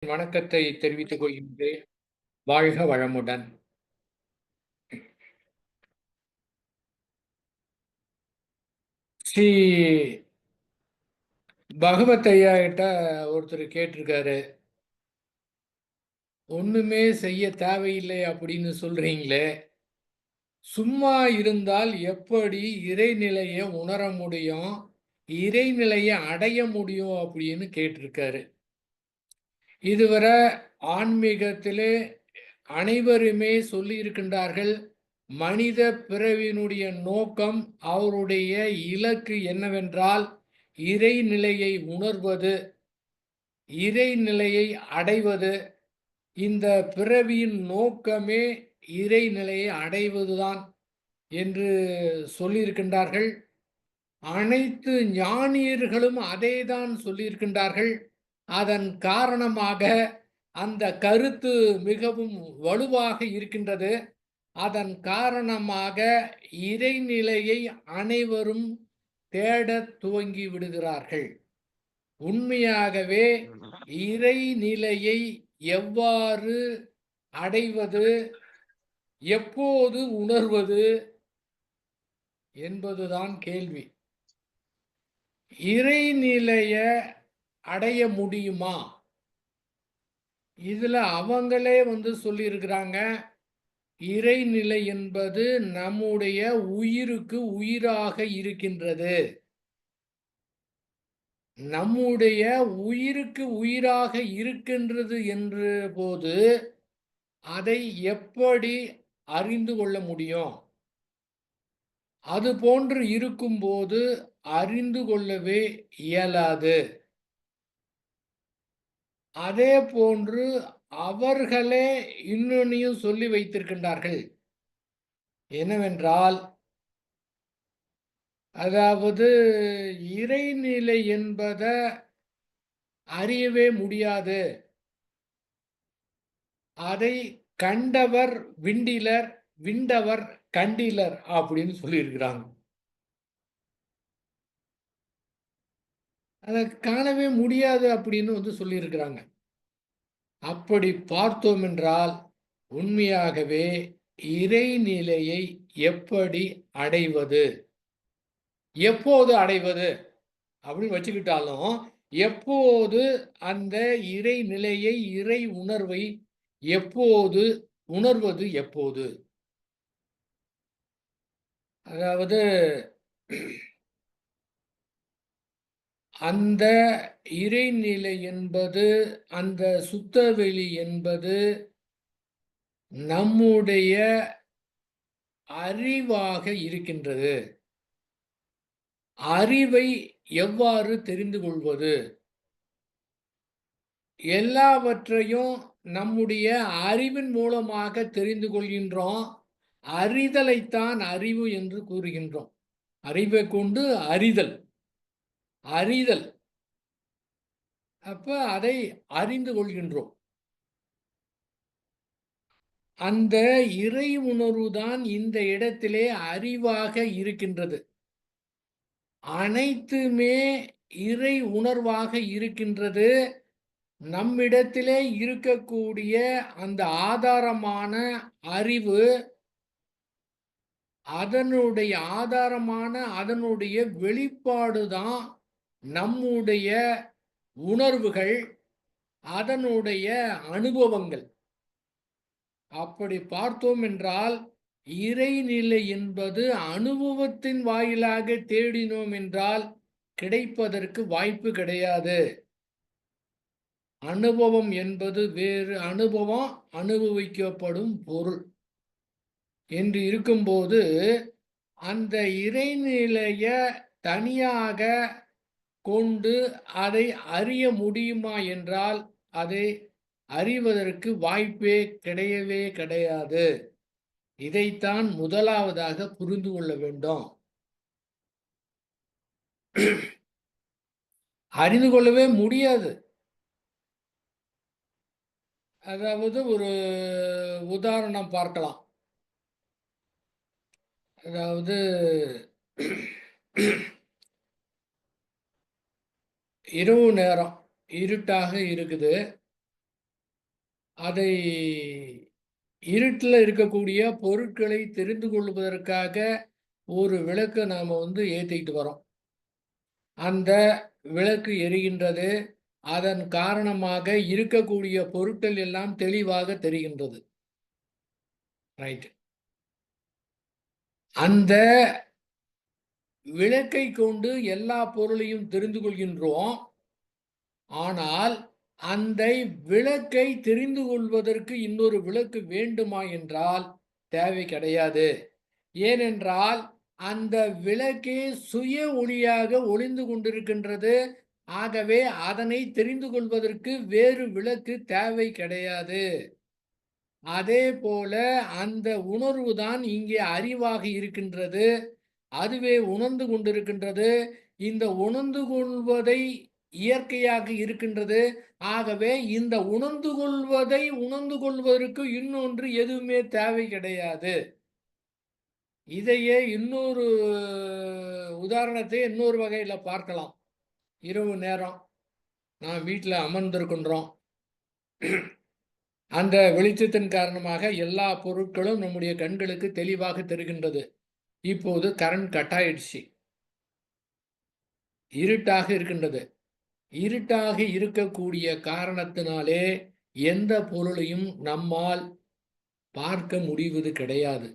வணக்கத்தை தெரிவித்துக் கொள்கின்றேன். வாழ்க வளமுடன். ஸ்ரீ பகவத் ஐயா கிட்ட ஒருத்தர் கேட்டிருக்காரு. ஒண்ணுமே செய்ய தேவையில்லை அப்படின்னு சொல்றீங்களே, சும்மா இருந்தால் எப்படி இறைநிலைய உணர முடியும்? இறைநிலைய அடைய முடியும் அப்படின்னு கேட்டிருக்காரு. இதுவரை ஆன்மீகத்திலே அனைவருமே சொல்லியிருக்கின்றார்கள். மனித பிறவியினுடைய நோக்கம், அவருடைய இலக்கு என்னவென்றால், இறைநிலையை உணர்வது, இறைநிலையை அடைவது. இந்த பிறவியின் நோக்கமே இறைநிலையை அடைவதுதான் என்று சொல்லியிருக்கின்றார்கள். அனைத்து ஞானியர்களும் அதேதான் சொல்லியிருக்கின்றார்கள். அதன் காரணமாக அந்த கருத்து மிகவும் வலுவாக இருக்கின்றது. அதன் காரணமாக இறைநிலையை அனைவரும் தேடத் துவங்கி விடுகிறார்கள். உண்மையாகவே இறைநிலையை எவ்வாறு அடைவது, எப்போது உணர்வது என்பதுதான் கேள்வி. இறைநிலைய அடைய முடியுமா? இதுல அவங்களே சொல்லியிருக்கிறாங்க, இறைநிலை என்பது நம்முடைய உயிருக்கு உயிராக இருக்கின்றது. நம்முடைய உயிருக்கு உயிராக இருக்கின்றது என்ற போது அதை எப்படி அறிந்து கொள்ள முடியும்? அது போன்று இருக்கும்போது அறிந்து கொள்ளவே இயலாது. அதே போன்று அவர்களே இன்னொன்னையும் சொல்லி வைத்திருக்கின்றார்கள். என்னவென்றால், அதாவது இறைநிலை என்பத அறியவே முடியாது. அதை கண்டவர் விண்டிலர், விண்டவர் கண்டிலர் அப்படின்னு சொல்லியிருக்கிறாங்க. அதை காணவே முடியாது அப்படின்னு சொல்லியிருக்கிறாங்க. அப்படி பார்த்தோம் என்றால், உண்மையாகவே இறைநிலையை எப்படி அடைவது, எப்போது அடைவது அப்படின்னு வச்சுக்கிட்டாலும், எப்போது அந்த இறைநிலையை, இறை உணர்வை எப்போது உணர்வது எப்போது? அதாவது அந்த இறைநிலை என்பது, அந்த சுத்தவெளி என்பது நம்முடைய அறிவாக இருக்கின்றது. அறிவை எவ்வாறு தெரிந்து கொள்வது? எல்லாவற்றையும் நம்முடைய அறிவின் மூலமாக தெரிந்து கொள்கின்றோம். அறிதலைத்தான் அறிவு என்று கூறுகின்றோம். அறிவை கொண்டு அறிதல். அறிதல். அப்ப அதை அறிந்து கொள்கின்றோம். அந்த இறை உணர்வுதான் இந்த இடத்திலே அறிவாக இருக்கின்றது. அனைத்துமே இறை உணர்வாக இருக்கின்றது. நம்மிடத்திலே இருக்கக்கூடிய அந்த ஆதாரமான அறிவு, அதனுடைய ஆதாரமான அதனுடைய வெளிப்பாடுதான் நம்முடைய உணர்வுகள், அதனுடைய அனுபவங்கள். அப்படி பார்த்தோம் என்றால், இறைநிலை என்பது அனுபவத்தின் வாயிலாக தேடினோம் என்றால் கிடைப்பதற்கு வாய்ப்பு கிடையாது. அனுபவம் என்பது வேறு, அனுபவம் அனுபவிக்கப்படும் பொருள் என்று இருக்கும்போது, அந்த இறைநிலைய தனியாக கொண்டு அதை அறிய முடியுமா என்றால், அதை அறிவதற்கு வாய்ப்பே கிடையவே கிடையாது. இதைத்தான் முதலாவதாக புரிந்து கொள்ள வேண்டும். அறிந்து கொள்ளவே முடியாது. அதாவது ஒரு உதாரணம் பார்க்கலாம். அதாவது இரவு நேரம் இருட்டாக இருக்குது. அதை இருட்டில் இருக்கக்கூடிய பொருட்களை தெரிந்து கொள்வதற்காக ஒரு விளக்கை நாம் ஏற்றிக்கிட்டு வரோம். அந்த விளக்கு எரிகின்றது. அதன் காரணமாக இருக்கக்கூடிய பொருட்கள் எல்லாம் தெளிவாக தெரிகின்றது. ரைட். அந்த விளக்கை கொண்டு எல்லா பொருளையும் தெரிந்து கொள்கின்றோம். ஆனால் அந்த விளக்கை தெரிந்து கொள்வதற்கு இன்னொரு விளக்கு வேண்டுமா என்றால் தேவை கிடையாது. ஏனென்றால் அந்த விளக்கே சுய ஒளியாக ஒளிந்து கொண்டிருக்கின்றது. ஆகவே அதனை தெரிந்து கொள்வதற்கு வேறு விளக்கு தேவை கிடையாது. அதே போல அந்த உணர்வு தான் இங்கே அறிவாக இருக்கின்றது. அதுவே உணர்ந்து கொண்டிருக்கின்றது. இந்த உணர்ந்து கொள்வதை இயற்கையாக இருக்கின்றது. ஆகவே இந்த உணர்ந்து கொள்வதை உணர்ந்து கொள்வதற்கு இன்னொன்று எதுவுமே தேவை கிடையாது. இதையே இன்னொரு உதாரணத்தை இன்னொரு வகையில பார்க்கலாம். இரவு நேரம் நான் வீட்டில் அமர்ந்திருக்கின்றோம். அந்த வெளிச்சத்தின் காரணமாக எல்லா பொருட்களும் நம்முடைய கண்களுக்கு தெளிவாக தெரிகின்றது. இப்போது கரண்ட் கட் ஆயிடுச்சு. இருட்டாக இருக்கின்றது. இருட்டாக இருக்கக்கூடிய காரணத்தினாலே எந்த பொருளையும் நம்மால் பார்க்க முடிவது கிடையாது.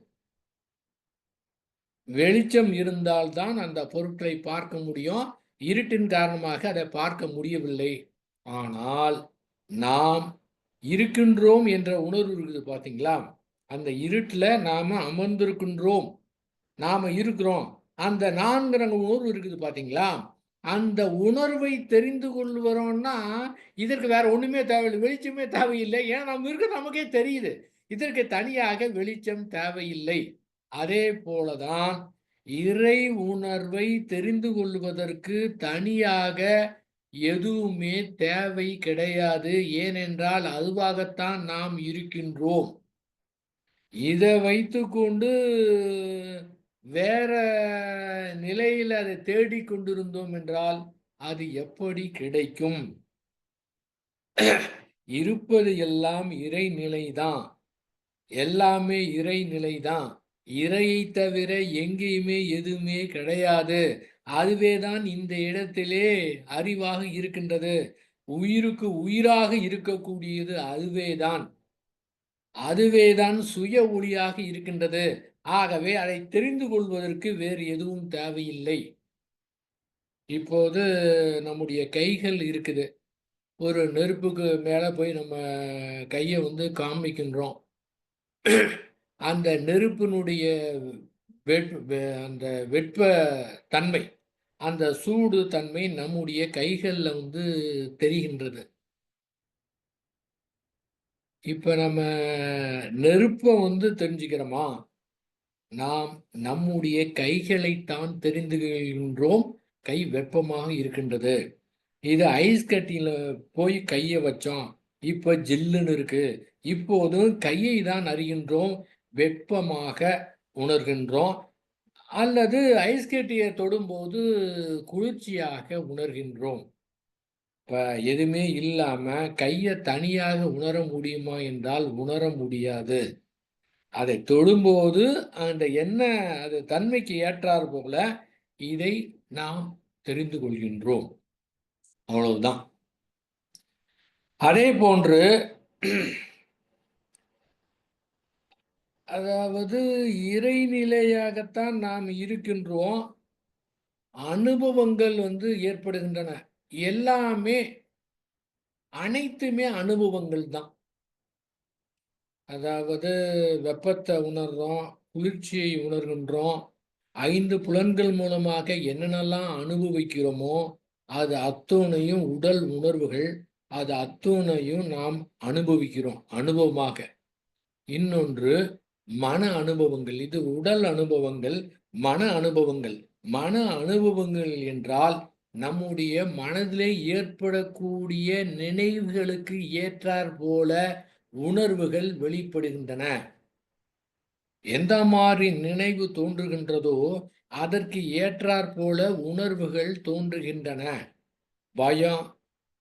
வெளிச்சம் இருந்தால்தான் அந்த பொருட்களை பார்க்க முடியும். இருட்டின் காரணமாக அதை பார்க்க முடியவில்லை. ஆனால் நாம் இருக்கின்றோம் என்ற உணர்வு இருக்குது பார்த்தீங்களா? அந்த இருட்டில் நாம அமர்ந்திருக்கின்றோம், நாம இருக்கிறோம். அந்த நான்கிற உணர்வு இருக்குது பார்த்தீங்களா? அந்த உணர்வை தெரிந்து கொள்வரோம்னா இதற்கு வேற ஒண்ணுமே தேவையில்லை, வெளிச்சமே தேவையில்லை. ஏன்னா நம்ம இருக்க நமக்கே தெரியுது. இதற்கு தனியாக வெளிச்சம் தேவையில்லை. அதே போலதான் இறை உணர்வை தெரிந்து கொள்வதற்கு தனியாக எதுவுமே தேவை கிடையாது. ஏனென்றால் அதுவாகத்தான் நாம் இருக்கின்றோம். இதை வைத்துக்கொண்டு வேற நிலையில் அதை தேடிக் கொண்டிருந்தோம் என்றால் அது எப்படி கிடைக்கும்? இருப்பது எல்லாம் இறைநிலைதான். எல்லாமே இறைநிலைதான். இறையை தவிர எங்கேயுமே எதுவுமே கிடையாது. அதுவேதான் இந்த இடத்திலே அறிவாக இருக்கின்றது. உயிருக்கு உயிராக இருக்கக்கூடியது அதுவேதான். அதுவேதான் சுய ஒளியாக இருக்கின்றது. ஆகவே அதை தெரிந்து கொள்வதற்கு வேறு எதுவும் தேவையில்லை. இப்போது நம்முடைய கைகள் இருக்குது. ஒரு நெருப்புக்கு மேலே போய் நம்ம கையை காமிக்கின்றோம். அந்த நெருப்பினுடைய அந்த வெப்ப தன்மை, அந்த சூடு தன்மை நம்முடைய கைகளில் தெரிகின்றது. இப்ப நம்ம நெருப்பை தெரிஞ்சுக்கிறோமா? நாம் நம்முடைய கைகளைத்தான் தெரிந்து கொள்கின்றோம். கை வெப்பமாக இருக்கின்றது. இது ஐஸ் கட்டியில போய் கையை வச்சோம், இப்ப ஜில்லுன்னு இருக்கு. இப்போதும் கையை தான் அறிகின்றோம், வெப்பமாக உணர்கின்றோம். அல்லது ஐஸ் கட்டியை தொடும்போது குளிர்ச்சியாக உணர்கின்றோம். இப்ப எதுவுமே இல்லாம கையை தனியாக உணர முடியுமா என்றால் உணர முடியாது. அதை தொடும்போது அந்த அது தன்மைக்கு ஏற்றார் போல இதை நாம் தெரிந்து கொள்கின்றோம். அவ்வளவுதான். அதே போன்று அதாவது இறைநிலையாகத்தான் நாம் இருக்கின்றோம். அனுபவங்கள் ஏற்படுகின்றன. எல்லாமே அனைத்துமே அனுபவங்கள் தான். அதாவது வெப்பத்தை உணர்றோம், குளிர்ச்சியை உணர்கின்றோம். 5 புலன்கள் மூலமாக என்னென்னலாம் அனுபவிக்கிறோமோ அது அத்தனையும் உடல் உணர்வுகள். அது அத்தனையும் நாம் அனுபவிக்கிறோம் அனுபவமாக. இன்னொன்று மன அனுபவங்கள். இது உடல் அனுபவங்கள், மன அனுபவங்கள். மன அனுபவங்கள் என்றால் நம்முடைய மனதிலே ஏற்படக்கூடிய நினைவுகளுக்கு ஏற்றார் போல உணர்வுகள் வெளிப்படுகின்றன. எந்த மாதிரி நினைவு தோன்றுகின்றதோ அதற்கு ஏற்றாற் போல உணர்வுகள் தோன்றுகின்றன. பயம்,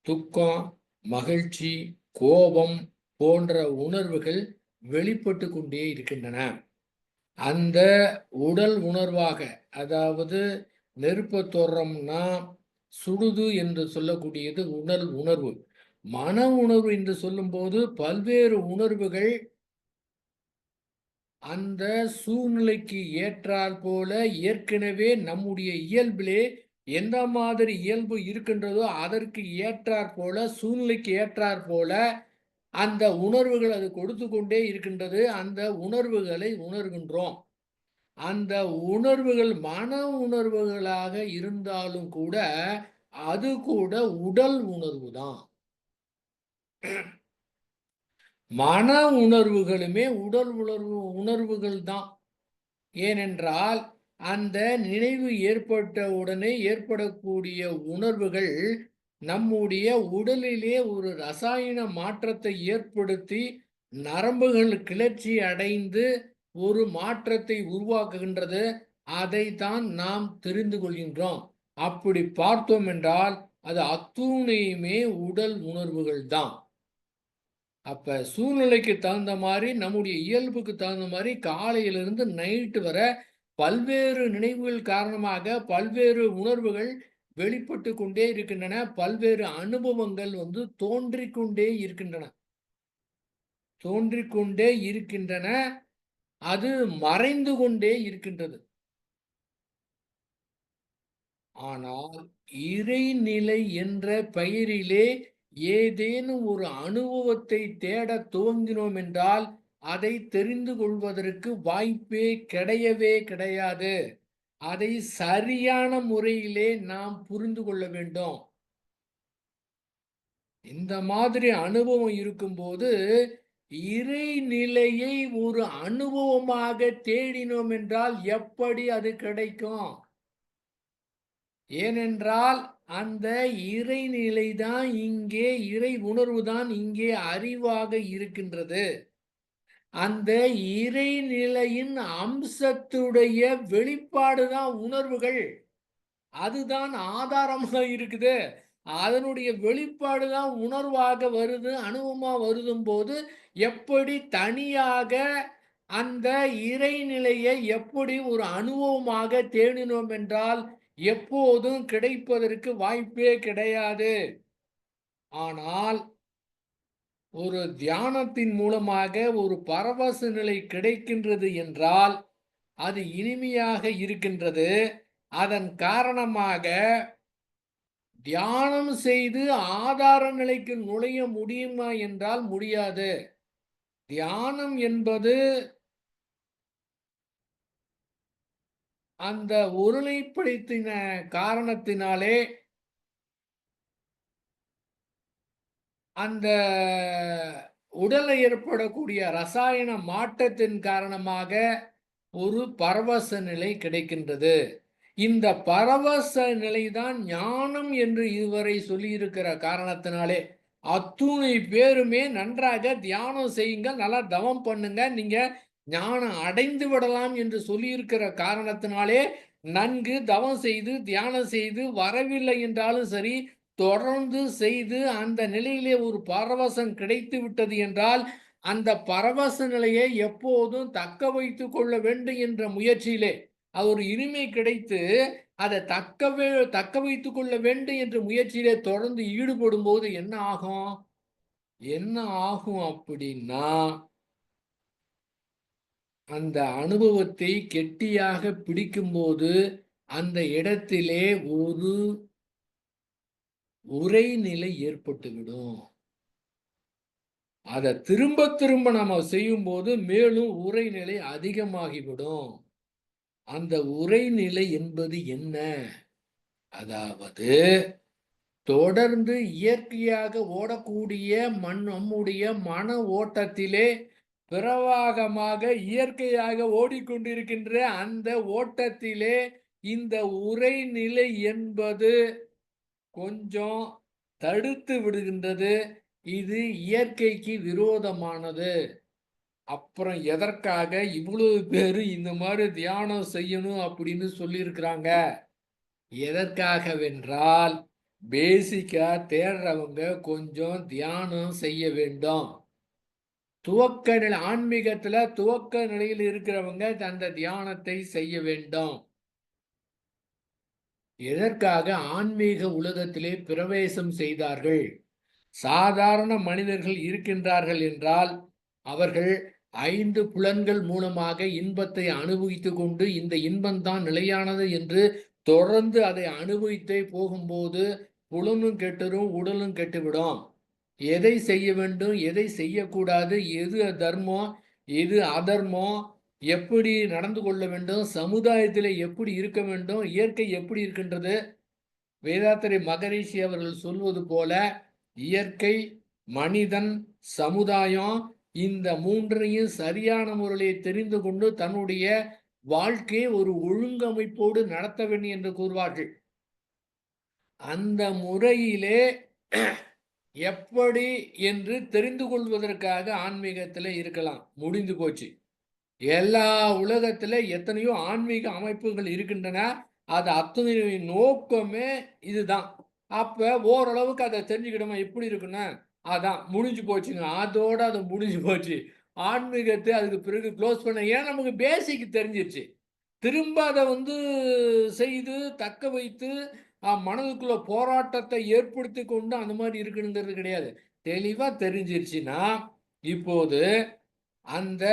துக்கம், மகிழ்ச்சி, கோபம், போன்ற உணர்வுகள் வெளிப்பட்டு கொண்டே இருக்கின்றன. அந்த உடல் உணர்வாக, அதாவது நெருப்ப தொடுறோம்னா சுடுது என்று சொல்லக்கூடியது உடல் உணர்வு. மன உணர்வு என்று சொல்லும்போது பல்வேறு உணர்வுகள் அந்த சூழ்நிலைக்கு ஏற்றாற் போல ஏற்கனவே நம்முடைய இயல்பிலே எந்த மாதிரி இயல்பு இருக்கின்றதோ அதற்கு ஏற்றாற் போல, சூழ்நிலைக்கு ஏற்றாற் போல அந்த உணர்வுகள் அது கொடுத்து கொண்டே இருக்கின்றது. அந்த உணர்வுகளை உணர்கின்றோம். அந்த உணர்வுகள் மன உணர்வுகளாக இருந்தாலும் கூட, அது கூட உடல் உணர்வு தான். மன உணர்வுகளுமே உடல் உணர்வுகள் தான். ஏனென்றால், அந்த நினைவு ஏற்பட்ட உடனே ஏற்படக்கூடிய உணர்வுகள் நம்முடைய உடலிலே ஒரு ரசாயன மாற்றத்தை ஏற்படுத்தி, நரம்புகள் கிளர்ச்சி அடைந்து ஒரு மாற்றத்தை உருவாக்குகின்றது. அதைத்தான் நாம் தெரிந்து கொள்கின்றோம். அப்படி பார்த்தோம் என்றால், அது அத்துணையுமே உடல் உணர்வுகள் தான். அப்ப சூழ்நிலைக்கு தகுந்த மாரி, நம்முடைய இயல்புக்கு தகுந்த மாரி காலையிலிருந்து நைட்டு வர பல்வேறு நினைவுகள் காரணமாக பல்வேறு உணர்வுகள் வெளிப்பட்டு கொண்டே இருக்கின்றன. பல்வேறு அனுபவங்கள் தோன்றிக் கொண்டே இருக்கின்றன. தோன்றிக் கொண்டே இருக்கின்றன. அது மறைந்து கொண்டே இருக்கின்றது. ஆனால் இறைநிலை என்ற பெயரிலே ஏதேனும் ஒரு அனுபவத்தை தேடத் துவங்கினோம் என்றால், அதை தெரிந்து கொள்வதற்கு வாய்ப்பே கிடையவே கிடையாது. அதை சரியான முறையிலே நாம் புரிந்து கொள்ள வேண்டும். இந்த மாதிரி அனுபவம் இருக்கும்போது, இறைநிலையை ஒரு அனுபவமாக தேடினோம் என்றால் எப்படி அது கிடைக்கும்? ஏனென்றால், அந்த இறைநிலை தான் இங்கே இறை உணர்வு தான் இங்கே அறிவாக இருக்கின்றது. அந்த இறைநிலையின் அம்சத்துடைய வெளிப்பாடு தான் உணர்வுகள். அதுதான் ஆதாரமா இருக்குது. அதனுடைய வெளிப்பாடு தான் உணர்வாக வருது, அனுபவமா வருதும்போது, எப்படி தனியாக அந்த இறைநிலையை எப்படி ஒரு அனுபவமாக தேடினோம் என்றால், எப்போதும் கிடைப்பதற்கு வாய்ப்பே கிடையாது. ஆனால், ஒரு தியானத்தின் மூலமாக ஒரு பரவச நிலை கிடைக்கின்றது என்றால், அது இனிமையாக இருக்கின்றது. அதன் காரணமாக தியானம் செய்து ஆதார நிலைக்கு நுழைய முடியுமா என்றால் முடியாது. தியானம் என்பது அந்த ஒருமைப்படுத்தின காரணத்தினாலே அந்த உடல்ல ஏற்படக்கூடிய ரசாயன மாற்றத்தின் காரணமாக ஒரு பரவச நிலை கிடைக்கின்றது. இந்த பரவச நிலைதான் ஞானம் என்று இதுவரை சொல்லியிருக்கிற காரணத்தினாலே, அத்துணை பேருமே நன்றாக தியானம் செய்யுங்க, நல்லா தவம் பண்ணுங்க, நீங்க ஞானம் அடைந்து விடலாம் என்று சொல்லியிருக்கிற காரணத்தினாலே, நன்கு தவம் செய்து, தியானம் செய்து வரவில்லை என்றாலும் சரி, தொடர்ந்து செய்து அந்த நிலையிலே ஒரு பரவசம் கிடைத்து விட்டது என்றால், அந்த பரவச நிலையை எப்போதும் தக்க வைத்துக் கொள்ள வேண்டும் என்ற முயற்சியிலே ஒரு இனிமை கிடைத்து அதை தக்க வைத்துக் கொள்ள வேண்டும் என்ற முயற்சியிலே தொடர்ந்து ஈடுபடும்போது என்ன ஆகும்? என்ன ஆகும் அப்படின்னா, அந்த அனுபவத்தை கெட்டியாக பிடிக்கும்போது, அந்த இடத்திலே ஒரு உறைநிலை ஏற்பட்டுவிடும். அத திரும்ப திரும்ப நம்ம செய்யும்போது மேலும் உறைநிலை அதிகமாகிவிடும். அந்த உறைநிலை என்பது என்ன? அதாவது தொடர்ந்து இயற்கையாக ஓடக்கூடிய நம்முடைய மன ஓட்டத்திலே பிரவாகமாக இயற்கையாக ஓடிக்கொண்டிருக்கின்ற அந்த ஓட்டத்திலே இந்த உறைநிலை என்பது கொஞ்சம் தடுத்து விடுகின்றது. இது இயற்கைக்கு விரோதமானது. அப்புறம் எதற்காக இவ்வளவு பேரு இந்த மாதிரி தியானம் செய்யணும் அப்படின்னு சொல்லியிருக்கிறாங்க? துவக்க நிலை ஆன்மீகத்துல துவக்க நிலையில் இருக்கிறவங்க அந்த தியானத்தை செய்ய வேண்டும். எதற்காக ஆன்மீக உலகத்திலே பிரவேசம் செய்தார்கள்? சாதாரண மனிதர்கள் இருக்கின்றார்கள் என்றால் அவர்கள் 5 புலன்கள் மூலமாக இன்பத்தை அனுபவித்துக் கொண்டு இந்த இன்பம்தான் நிலையானது என்று தொடர்ந்து அதை அனுபவித்தே போகும்போது புலனும் கெட்டுரும், உடலும் கெட்டுவிடும். எதை செய்ய வேண்டும், எதை செய்யக்கூடாது, எது தர்மம், எது அதர்மம், எப்படி நடந்து கொள்ள வேண்டும், சமுதாயத்தில் எப்படி இருக்க வேண்டும், இயற்கை எப்படி இருக்கின்றது. வேதாத்திரி மகரிஷி அவர்கள் சொல்வது போல இயற்கை, மனிதன், சமுதாயம் இந்த மூன்றையும் சரியான முறையில் தெரிந்து கொண்டு தன்னுடைய வாழ்க்கையை ஒரு ஒழுங்கமைப்போடு நடத்த வேண்டும் என்று கூறுவார்கள். அந்த முறையிலே எப்படி என்று தெரிந்து கொள்வதற்காக ஆன்மீகத்தில் இருக்கலாம். முடிந்து போச்சு. எல்லா உலகத்தில் எத்தனையோ ஆன்மீக அமைப்புகள் இருக்கின்றன. அது அத்தனை நோக்கமே இதுதான். அப்ப ஓரளவுக்கு அதை தெரிஞ்சுக்கிட்டோமா எப்படி இருக்குன்னு, அதான் முடிஞ்சு போச்சுங்க. அதோட அது முடிஞ்சு போச்சு. ஆன்மீகத்தை அதுக்கு பிறகு க்ளோஸ் பண்ண ஏன் நமக்கு பேசிக் தெரிஞ்சிருச்சு. திரும்ப அதை செய்து தக்க வைத்து மனதுக்குள்ள போராட்டத்தை ஏற்படுத்தி கொண்டு அந்த மாதிரி இருக்கணுங்கிறது கிடையாது. தெளிவா தெரிஞ்சிருச்சுன்னா இப்போது அந்த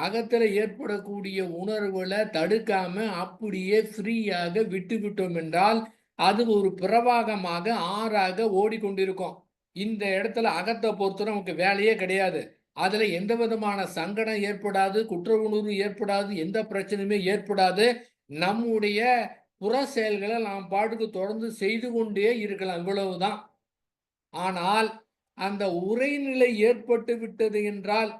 அகத்துல ஏற்படக்கூடிய உணர்வுகளை தடுக்காம அப்படியே ஃப்ரீயாக விட்டு விட்டோம் என்றால் அது ஒரு பிரவாகமாக ஆறாக ஓடிக்கொண்டிருக்கும். இந்த இடத்துல அகத்தை பொறுத்த நமக்கு வேலையே கிடையாது. அதுல எந்த விதமான சங்கடம் ஏற்படாது, குற்ற உணர்வு ஏற்படாது, எந்த பிரச்சனையுமே ஏற்படாது. நம்முடைய புற செயல்களை நாம் பாட்டுக்கு தொடர்ந்து செய்து கொண்டே இருக்கலாம். இவ்வளவுதான். ஆனால் அந்த உரைநிலை ஏற்பட்டு விட்டது என்றால்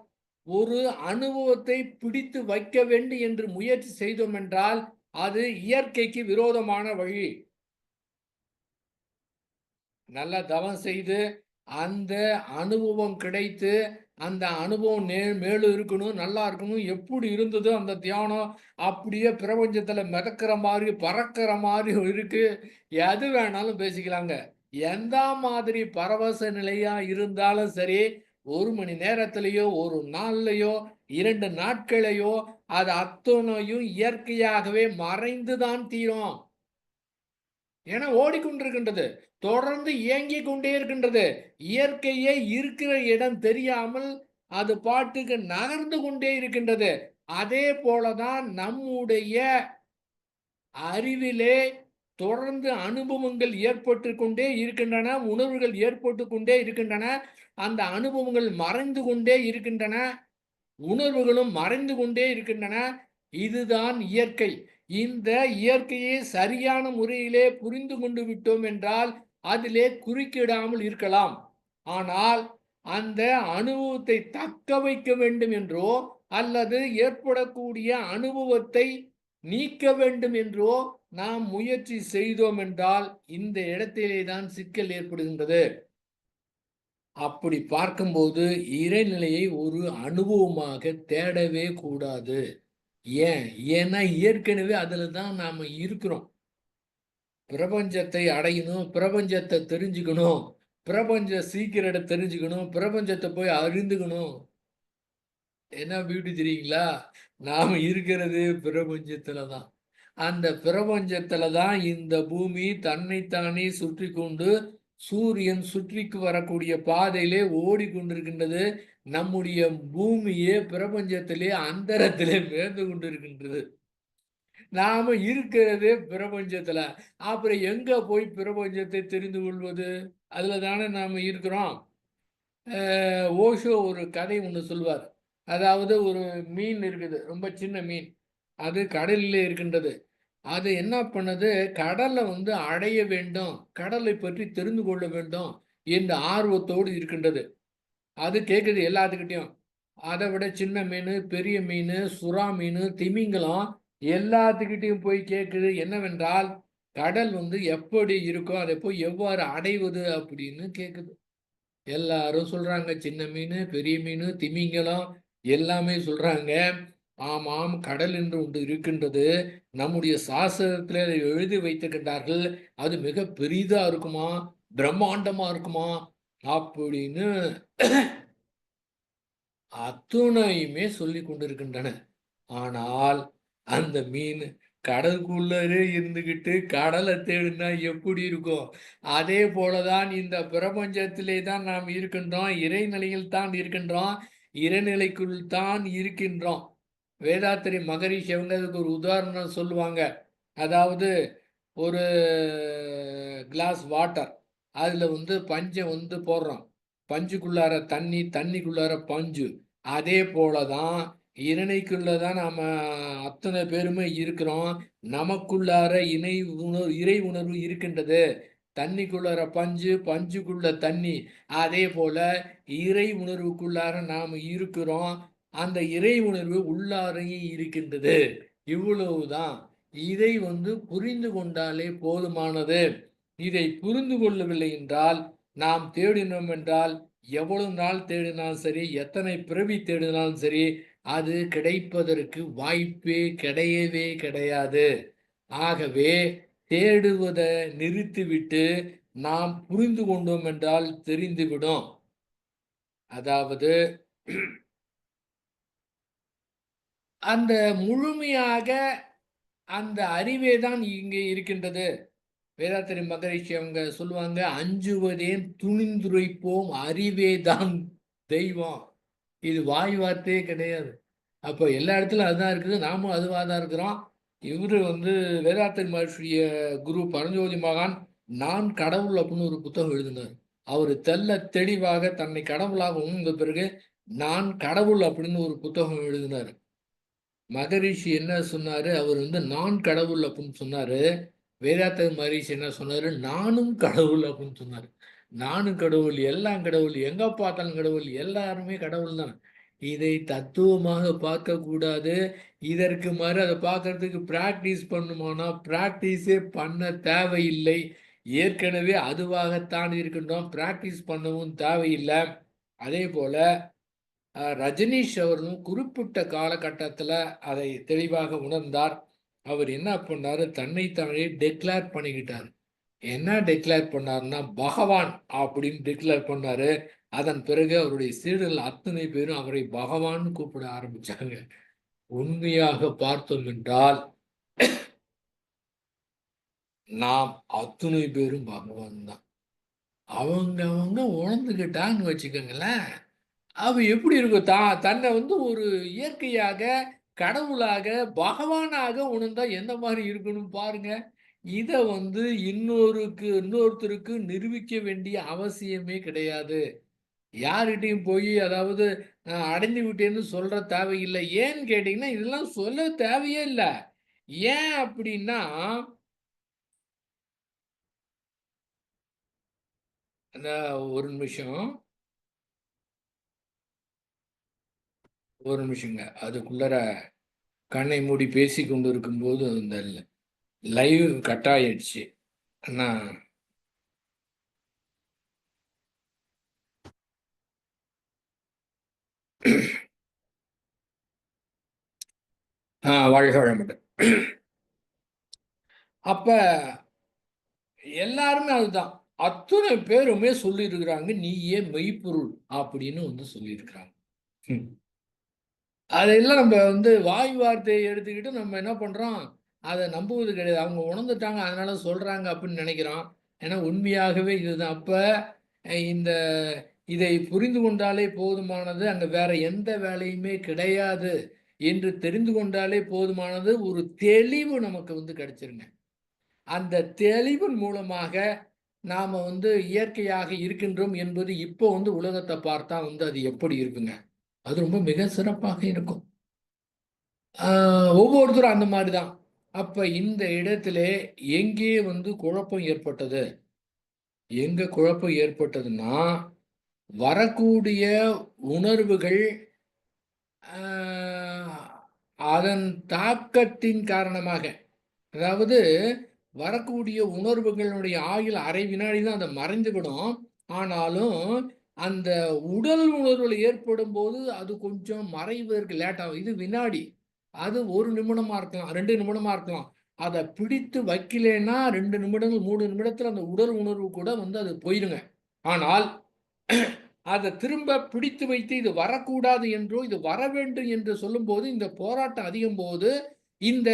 ஒரு அனுபவத்தை பிடித்து வைக்க வேண்டும் என்று முயற்சி செய்தோம் என்றால் அது இயற்கைக்கு விரோதமான வழி. நல்ல தவம் செய்து அந்த அனுபவம் கிடைத்து அந்த அனுபவம் மேலும் இருக்கணும், நல்லா இருக்கணும். எப்படி இருந்ததோ அந்த தியானம் அப்படியே பிரபஞ்சத்துல மிதக்கிற மாதிரி பறக்கிற மாதிரி இருக்கு. எது வேணாலும் பேசிக்கலாங்க. எந்த மாதிரி பரவச நிலையா இருந்தாலும் சரி, 1 மணி நேரத்திலேயோ, 1 நாள்லயோ, 2 நாட்களையோ அது அத்தனையும் இயற்கையாகவே மறைந்துதான் தீரும். ஏன்னா ஓடிக்கொண்டிருக்கின்றது, தொடர்ந்து இயங்கிக் கொண்டே இருக்கின்றது. இயற்கையே இருக்கிற இடம் தெரியாமல் அது பாட்டுக்கு நகர்ந்து கொண்டே இருக்கின்றது. அதே போலதான் நம்முடைய அறிவிலே தொடர்ந்து அனுபவங்கள் ஏற்பட்டு கொண்டே இருக்கின்றன, உணர்வுகள் ஏற்பட்டு கொண்டே இருக்கின்றன. அந்த அனுபவங்கள் மறைந்து கொண்டே இருக்கின்றன, உணர்வுகளும் மறைந்து கொண்டே இருக்கின்றன. இதுதான் இயற்கை. இந்த இயற்கையை சரியான முறையிலே புரிந்து கொண்டு விட்டோம் என்றால் அதிலே குறுக்கிடாமல் இருக்கலாம். ஆனால் அந்த அனுபவத்தை தக்க வைக்க வேண்டும் என்றோ அல்லது ஏற்படக்கூடிய அனுபவத்தை நீக்க வேண்டும் என்றோ நாம் முயற்சி செய்தோம் என்றால் இந்த இடத்திலே தான் சிக்கல் ஏற்படுகின்றது. அப்படி பார்க்கும்போது இறைநிலையை ஒரு அனுபவமாக தேடவே கூடாது. ஏன்னா ஏற்கனவே அதுல தான் நாம இருக்கிறோம். பிரபஞ்சத்தை அடையணும், பிரபஞ்சத்தை தெரிஞ்சுக்கணும், பிரபஞ்ச சீக்கிரத்தை தெரிஞ்சுக்கணும், பிரபஞ்சத்தை போய் அறிந்துக்கணும். என்ன பியூட்டி தெரியுங்களா? நாம இருக்கிறது பிரபஞ்சத்துல தான். அந்த பிரபஞ்சத்துல தான் இந்த பூமி தன்னைத்தானே சுற்றி கொண்டு சூரியன் சுற்றிக்கு வரக்கூடிய பாதையிலே ஓடிக்கொண்டிருக்கின்றது. நம்முடைய பூமியே பிரபஞ்சத்திலே அந்தரத்திலே மேய்ந்து கொண்டிருக்கின்றது. நாம இருக்கிறதே பிரபஞ்சத்துல. அப்புறம் எங்க போய் பிரபஞ்சத்தை தெரிந்து கொள்வது? அதுல தானே நாம இருக்கிறோம். ஓஷோ ஒரு கதை ஒன்று சொல்வார். அதாவது ஒரு மீன் இருக்குது, ரொம்ப சின்ன மீன். அது கடலிலே இருக்கின்றது. அது என்ன பண்ணுது, கடலை அடைய வேண்டும், கடலை பற்றி தெரிந்து கொள்ள வேண்டும் என்ற ஆர்வத்தோடு இருக்கின்றது. அது கேட்குது எல்லாத்துக்கிட்டையும். அதை விட சின்ன மீன், பெரிய மீன், சுறா மீன், திமிங்கலம் எல்லாத்துக்கிட்டையும் போய் கேட்குது என்னவென்றால், கடல் எப்படி இருக்கும், அதை போய் எவ்வாறு அடைவது அப்படின்னு கேட்குது. எல்லாரும் சொல்றாங்க, சின்ன மீன், பெரிய மீன், திமிங்கலம் எல்லாமே சொல்றாங்க. ஆமாம், கடல் என்று ஒன்று இருக்கின்றது. நம்முடைய சாஸ்திரத்தில் அதை எழுதி வைத்திருக்கின்றார்கள். அது மிக பெரிதா இருக்குமா, பிரம்மாண்டமா இருக்குமா அப்படின்னு அத்துணையுமே சொல்லிக் கொண்டிருக்கின்றன. ஆனால் அந்த மீன் கடலுக்குள்ளே இருந்துகிட்டு கடலை தேடினா எப்படி இருக்கும்? அதே போலதான் இந்த பிரபஞ்சத்திலே தான் நாம் இருக்கின்றோம். இறைநிலையில் தான் இருக்கின்றோம். இறைநிலைக்குள் தான் இருக்கின்றோம். வேதாத்திரி மகரிஷி அவங்க அதுக்கு ஒரு உதாரணம் சொல்லுவாங்க. அதாவது ஒரு கிளாஸ் வாட்டர், அதுல பஞ்ச போடுறோம். பஞ்சுக்குள்ளார தண்ணி, தண்ணிக்குள்ளார பஞ்சு. அதே போல தான் இறைநிலைக்குள்ள தான் நாம அத்தனை பேருமே இருக்கிறோம். நமக்குள்ளார இறை உணர்வு இருக்கின்றது. தண்ணிக்குள்ளார பஞ்சு, பஞ்சுக்குள்ள தண்ணி. அதே போல இறை உணர்வுக்குள்ளார நாம் இருக்கிறோம். அந்த இறை உணர்வு உள்ளாரையும் இருக்கின்றது. இவ்வளவுதான். இதை புரிந்து கொண்டாலே போதுமானது. இதை புரிந்து கொள்ளவில்லை என்றால், நாம் தேடினோம் என்றால், எவ்வளவு நாள் தேடினாலும் சரி, எத்தனை பிறவி தேடினாலும் சரி, அது கிடைப்பதற்கு வாய்ப்பே கிடையவே கிடையாது. ஆகவே தேடுவத நிறுத்திவிட்டு நாம் புரிந்து கொண்டோம் என்றால் தெரிந்துவிடும். அதாவது அந்த முழுமையாக அந்த அறிவே தான் இங்கே இருக்கின்றது. வேதாத்திரி மகரிஷி அவங்க சொல்லுவாங்க, "அஞ்சுவதேன் துணிந்துரைப்போம் அறிவே தான் தெய்வம்." இது வாய் வார்த்தையே கிடையாது. அப்போ எல்லா இடத்துலயும் அதுதான் இருக்குது. நாமும் அதுவா தான் இருக்கிறோம். இவரு வேதாத்திரி மகர்ஷிய குரு பரஞ்சோதி மகான் "நான் கடவுள்" அப்படின்னு ஒரு புத்தகம் எழுதினார். அவரு தெள்ளத் தெளிவாக தன்னை கடவுளாக உணர்ந்த பிறகு, "நான் கடவுள்" அப்படின்னு ஒரு புத்தகம் எழுதினாரு. மகரிஷி என்ன சொன்னாரு? அவர் "நான் கடவுள்" அப்படின்னு சொன்னாரு. வேதாத்திரி மகரிஷி என்ன சொன்னாரு? "நானும் கடவுள்" அப்படின்னு சொன்னாரு. நானும் கடவுள், எல்லாம் கடவுள், எங்க பார்த்தாலும் கடவுள், எல்லாருமே கடவுள் தான். இதை தத்துவமாக பார்க்கக்கூடாது. இதற்கு மாறு அத பார்க்கறதுக்கு பிராக்டிஸ் பண்ணுமானா, பிராக்டிஸே பண்ண தேவையில்லை. ஏற்கனவே அதுவாகத்தான் இருக்கின்றோம். பிராக்டிஸ் பண்ணவும் தேவையில்ல. அதேபோல ரஜனீஷ் அவர்களும் குறிப்பிட்ட காலகட்டத்தில அதை தெளிவாக உணர்ந்தார். அவர் என்ன பண்ணாரு? தன்னைத்தானே டிக்ளேர் பண்ணிக்கிட்டாரு. என்ன டிக்ளேர் பண்ணாருன்னா, பகவான் அப்படின்னு டிக்ளேர் பண்ணாரு. அதன் பிறகு அவருடைய சீடர்கள் அத்தனை பேரும் அவரை பகவான்னு கூப்பிட ஆரம்பிச்சாங்க. உண்மையாக பார்த்தோம் என்றால், நாம் அத்துணை பேரும் பகவான் தான். அவங்க உணர்ந்துக்கிட்டான்னு வச்சுக்கோங்களேன், அவ எப்படி இருக்கும்? தன்னை ஒரு இயற்கையாக, கடவுளாக, பகவானாக உணர்ந்தா எந்த மாரி இருக்கணும் பாருங்க. இத இன்னொருத்தருக்கு நிரூபிக்க வேண்டிய அவசியமே கிடையாது. யார்கிட்டயும் போய் அதாவது அடைந்து விட்டேன்னு சொல்ற தேவையில்ல. ஏன்னு கேட்டீங்கன்னா, இதெல்லாம் சொல்ல தேவையே இல்ல. ஏன் அப்படின்னா, அந்த ஒரு நிமிஷம், ஒரு நிமிஷங்க. அதுக்குள்ளர கண்ணை மூடி பேசிக் கொண்டிருக்கும்போது, இந்த லைவ் கட் ஆயிடுச்சு. நான் வாழ்க வளமுடன். அப்ப எல்லாருமே அதுதான். அத்தனை பேருமே சொல்லியிருக்கிறாங்க, "நீயே மெய்ப்பொருள்" அப்படின்னு சொல்லியிருக்கிறாங்க. ம். அதெல்லாம் நம்ம வாய் வார்த்தையை எடுத்துக்கிட்டு நம்ம என்ன பண்றோம்? அத நம்புவது கிடையாது. அவங்க உணர்ந்துட்டாங்க, அதனால சொல்றாங்க அப்படின்னு நெனைக்கிறோம். ஏன்னா உண்மையாகவே இதுதான். அப்ப இந்த இதை புரிந்து கொண்டாலே போதுமானது. அங்க வேற எந்த வேலையுமே கிடையாது என்று தெரிந்து கொண்டாலே போதுமானது. ஒரு தெளிவு நமக்கு கிடைச்சிருங்க. அந்த தெளிவின் மூலமாக நாம இயற்கையாக இருக்கின்றோம் என்பது இப்போ உலகத்தை பார்த்தா அது எப்படி இருக்குங்க? அது ரொம்ப மிக சிறப்பாக இருக்கும். ஆ ஒவ்வொருத்தரும் அந்த மாரி தான். அப்ப இந்த இடத்திலே எங்கே குழப்பம் ஏற்பட்டது? எங்க குழப்பம் ஏற்பட்டதுன்னா, வரக்கூடிய உணர்வுகள் ஆ அதன் தாக்கத்தின் காரணமாக, அதாவது வரக்கூடிய உணர்வுகளுடைய ஆயுள் அரை வினாடி தான் அது மறைந்துவிடும். ஆனாலும், அந்த உடல் உணர்வுகள் ஏற்படும்போது, அது கொஞ்சம் மறைவதற்கு லேட் ஆகும். இது வினாடி. அது 1 நிமிடமா இருக்கலாம், 2 நிமிடமா இருக்கலாம். அத பிடித்து வைக்கலேன்னா 2 நிமிடங்கள், 3 நிமிடத்துல அந்த உடல் உணர்வு கூட அது போயிருங்க. ஆனால் அதை திரும்ப பிடித்து வைத்து இது வரக்கூடாது என்றோ இது வர வேண்டும் என்று சொல்லும்போது இந்த போராட்டம் அதிகம் போது இந்த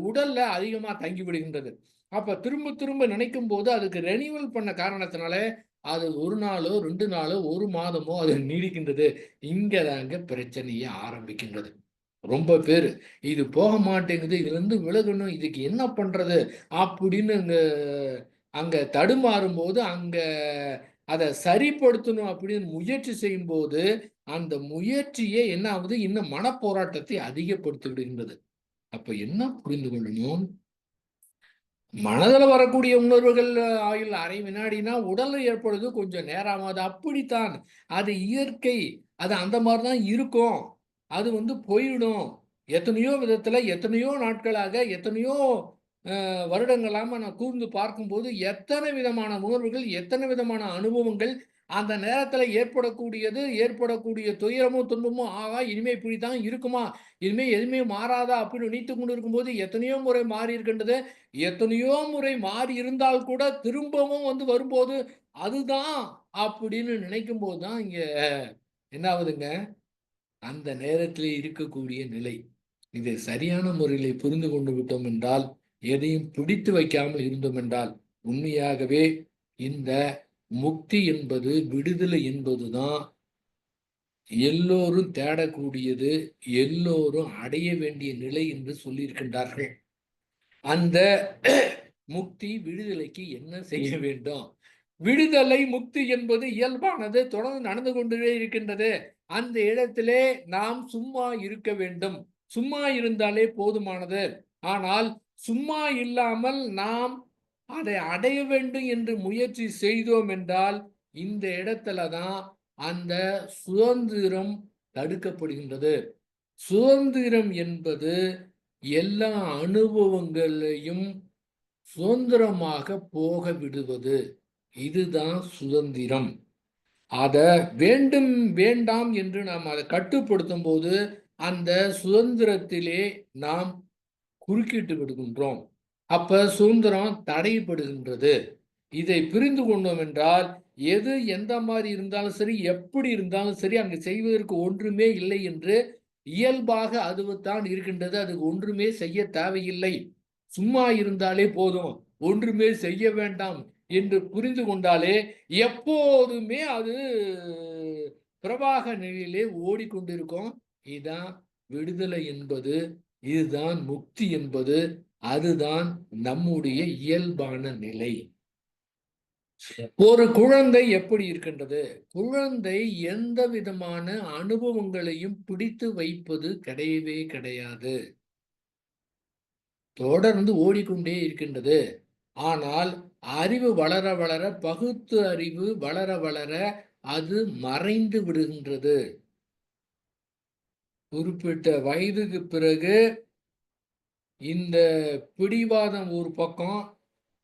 உடல்ல அதிகமா தங்கி விடுகின்றது. அப்ப திரும்ப திரும்ப நினைக்கும் போது அதுக்கு ரெனிவல் பண்ண காரணத்தினால அது ஒரு நாளோ 2 நாளோ 1 மாதமோ அது நீடிக்கின்றது. இங்கதாங்க பிரச்சனையே ஆரம்பிக்கின்றது. ரொம்ப பேரு இது போக மாட்டேங்குது, இதுல இருந்து விலகணும், இதுக்கு என்ன பண்றது அப்படின்னு அங்க தடுமாறும்போது அங்க அதை சரிப்படுத்தணும் அப்படின்னு முயற்சி செய்யும்போது அந்த முயற்சியே என்ன ஆகுது, இன்னும் மனப்போராட்டத்தை அதிகப்படுத்தி விடுகின்றது. அப்ப என்ன புரிந்து கொள்ளணும், மனதில் வரக்கூடிய உணர்வுகள் ஆயுள் அரை வினாடினா உடல்ல ஏற்படுவது கொஞ்சம் நேரம். அது அப்படித்தான், அது இயற்கை, அது அந்த மாதிரி தான் இருக்கும், அது போயிடும். எத்தனையோ விதத்துல எத்தனையோ நாட்களாக எத்தனையோ வருடங்களாம நான் கூர்ந்து பார்க்கும்போது எத்தனை விதமான உணர்வுகள் எத்தனை விதமான அனுபவங்கள் அந்த நேரத்துல ஏற்படக்கூடிய துயரமோ துன்பமோ, ஆகா இனிமே இப்படித்தான் இருக்குமா, இனிமே எதுவுமே மாறாதா அப்படின்னு நினைத்துக் கொண்டு இருக்கும்போது எத்தனையோ முறை மாறி இருக்கின்றது. எத்தனையோ முறை மாறி இருந்தால் கூட திரும்பவும் வரும்போது அதுதான் அப்படின்னு நினைக்கும் போதுதான் இங்க என்ன ஆகுதுங்க, அந்த நேரத்தில் இருக்கக்கூடிய நிலை. இதை சரியான முறையிலே புரிந்து கொண்டு விட்டோம் என்றால், எதையும் பிடித்து வைக்காமல் இருந்தோம் என்றால், உண்மையாகவே இந்த முக்தி என்பது, விடுதலை என்பதுதான் எல்லோரும் தேடக்கூடியது, எல்லோரும் அடைய வேண்டிய நிலை என்று சொல்லியிருக்கின்றார்கள். அந்த முக்தி விடுதலைக்கு என்ன செய்ய வேண்டும்? விடுதலை முக்தி என்பது இயல்பானது, தொடர்ந்து நடந்து கொண்டே இருக்கின்றது. அந்த இடத்திலே நாம் சும்மா இருக்க வேண்டும். சும்மா இருந்தாலே போதுமானது. ஆனால் சும்மா இல்லாமல் நாம் அதை அடைய வேண்டும் என்று முயற்சி செய்தோம் என்றால் இந்த இடத்துல தான் அந்த சுதந்திரம் தடுக்கப்படுகின்றது. சுதந்திரம் என்பது எல்லா அனுபவங்களையும் சுதந்திரமாக போக விடுவது, இதுதான் சுதந்திரம். அத வேண்டும் வேண்டாம் என்று நாம் அதை கட்டுப்படுத்தும் போது அந்த சுதந்திரத்திலே நாம் குறுக்கிட்டு விடுகின்றோம். அப்ப சுதந்திரம் தடைபடுகின்றது. இதை புரிந்து கொண்டோம் என்றால் எது எந்த மாதிரி இருந்தாலும் சரி, எப்படி இருந்தாலும் சரி, அங்கு செய்வதற்கு ஒன்றுமே இல்லை என்று இயல்பாக அதுதான் இருக்கின்றது. அதுக்கு ஒன்றுமே செய்ய தேவையில்லை, சும்மா இருந்தாலே போதும், ஒன்றுமே செய்ய வேண்டாம் என்று புரிந்து கொண்டாலே எப்போதுமே அது பிரவாக நிலையிலே ஓடிக்கொண்டிருக்கும். இதுதான் விடுதலை என்பது, இதுதான் முக்தி என்பது, அதுதான் நம்முடைய இயல்பான நிலை. ஒரு குழந்தை எப்படி இருக்கின்றது? குழந்தை எந்த விதமான அனுபவங்களையும் பிடித்து வைப்பது கிடையவே கிடையாது. தொடர்ந்து ஓடிக்கொண்டே இருக்கின்றது. ஆனால் அறிவு வளர வளர, பகுத்து அறிவு வளர வளர அது மறைந்து விடுகின்றது. குறிப்பிட்ட வயதுக்கு பிறகு இந்த பிடிவாதம் ஒரு பக்கம்,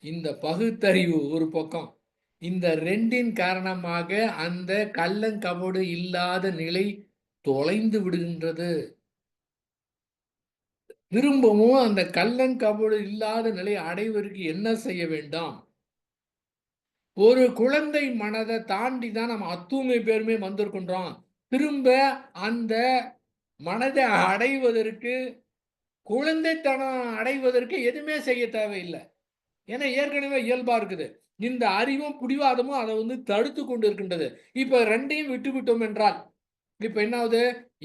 இந்த பகுத்தறிவு ஒரு பக்கம், இந்த 2ன் காரணமாக அந்த கள்ளங்கபடு இல்லாத நிலை தொலைந்து விடுகின்றது. திரும்பவும் அந்த கள்ளங்கபடு இல்லாத நிலை அடைவதற்கு என்ன செய்ய வேண்டும்? ஒரு குழந்தை மனதை தாண்டி தான் நம்ம அத்தூமை பேருமே வந்திருக்கின்றோம். திரும்ப அந்த மனதை அடைவதற்கு, குழந்தைத்தனம் அடைவதற்கு எதுவுமே செய்ய தேவையில்லை. ஏன்னா ஏற்கனவே இயல்பா இருக்குது. இந்த அறிவும் பிடிவாதமும் அதை தடுத்து கொண்டு இருக்கின்றது. இப்ப 2யும் விட்டுவிட்டோம் என்றால் இப்ப என்ன ஆகுது?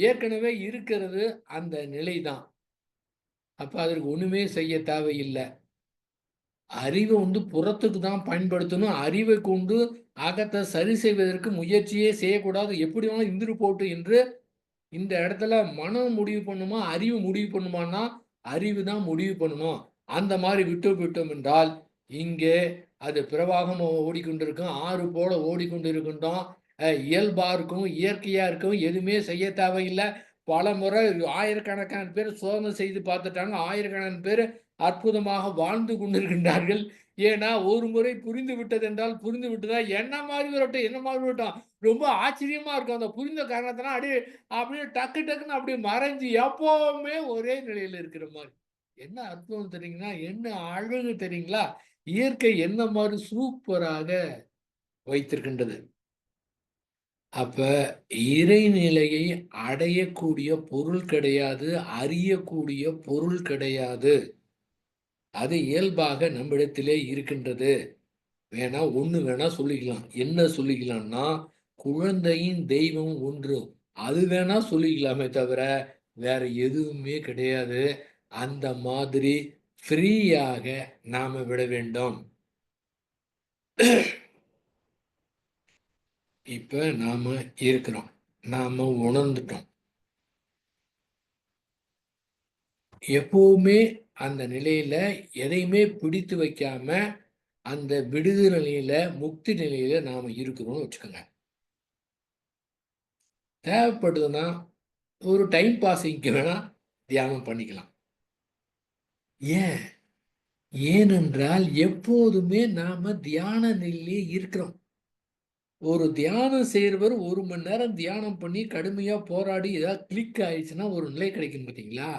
ஏற்கனவே இருக்கிறது அந்த நிலைதான். அப்ப அதற்கு ஒண்ணுமே செய்ய தேவையில்லை. அறிவை புறத்துக்கு தான் பயன்படுத்தணும். அறிவை கொண்டு அகத்தை சரி செய்வதற்கு முயற்சியே செய்யக்கூடாது. எப்படி வேணாலும் இருந்துட்டு போகட்டும் என்று இந்த இடத்துல மனம் முடிவு பண்ணுமா, அறிவு முடிவு பண்ணுமான்னா, அறிவு தான் முடிவு பண்ணணும். அந்த மாதிரி விட்டோம் என்றால் இங்கே அது பிரவாகமா ஓடிக்கொண்டிருக்கும். ஆறு போல ஓடிக்கொண்டிருக்கின்றோம். இயல்பா இருக்கும், இயற்கையா இருக்கும். எதுவுமே செய்ய தேவையில்லை. பலமுறை ஆயிரக்கணக்கான பேர் சோதனை செய்து பார்த்துட்டாங்க. ஆயிரக்கணக்கான பேர் அற்புதமாக வாழ்ந்து கொண்டிருக்கின்றார்கள். ஏன்னா ஒரு முறை புரிந்து விட்டது என்றால் புரிந்து விட்டதா என்ன மாதிரி வரட்டும், என்ன மாதிரி வரட்டும், ரொம்ப ஆச்சரியமா இருக்கும். அந்த புரிந்த காரணத்தினால அப்படியே டக்கு டக்குன்னு அப்படியே மறைஞ்சு எப்பவுமே ஒரே நிலையில இருக்கிற மாதிரி. என்ன அற்புதம் தெரியுங்களா? என்ன அழகு தெரியுங்களா? இயற்கை என்ன மாதிரி சூப்பராக வைத்திருக்கின்றது. அப்ப இறைநிலையை அடையக்கூடிய பொருள் கிடையாது, அறியக்கூடிய பொருள் கிடையாது. அது இயல்பாக நம்மிடத்திலே இருக்கின்றது. வேணா சொல்லிக்கலாம். என்ன சொல்லிக்கலாம்னா, குழந்தையின் தெய்வம் ஒன்று. அது வேணா சொல்லிக்கலாமே தவிர வேற எதுவுமே கிடையாது. அந்த மாதிரி ஃப்ரீயாக நாம விட வேண்டும். இப்ப நாம இருக்கிறோம், நாம உணர்ந்துட்டோம். எப்பவுமே அந்த நிலையில எதையுமே பிடித்து வைக்காம அந்த விடுதலை நிலையில, முக்தி நிலையில நாம இருக்கிறோம்னு வச்சுக்கோங்க. தேவைப்படுதுன்னா ஒரு டைம் பாஸிங்க்கு வேணா தியானம் பண்ணிக்கலாம். ஏன்? ஏனென்றால் எப்போதுமே நாம தியான நிலையிலே இருக்கிறோம். ஒரு தியானம் செய்றவர் 1 மணி நேரம் தியானம் பண்ணி கடுமையா போராடி ஏதாவது கிளிக் ஆயிடுச்சுன்னா ஒரு நிலை கிடைக்கும் பார்த்தீங்களா?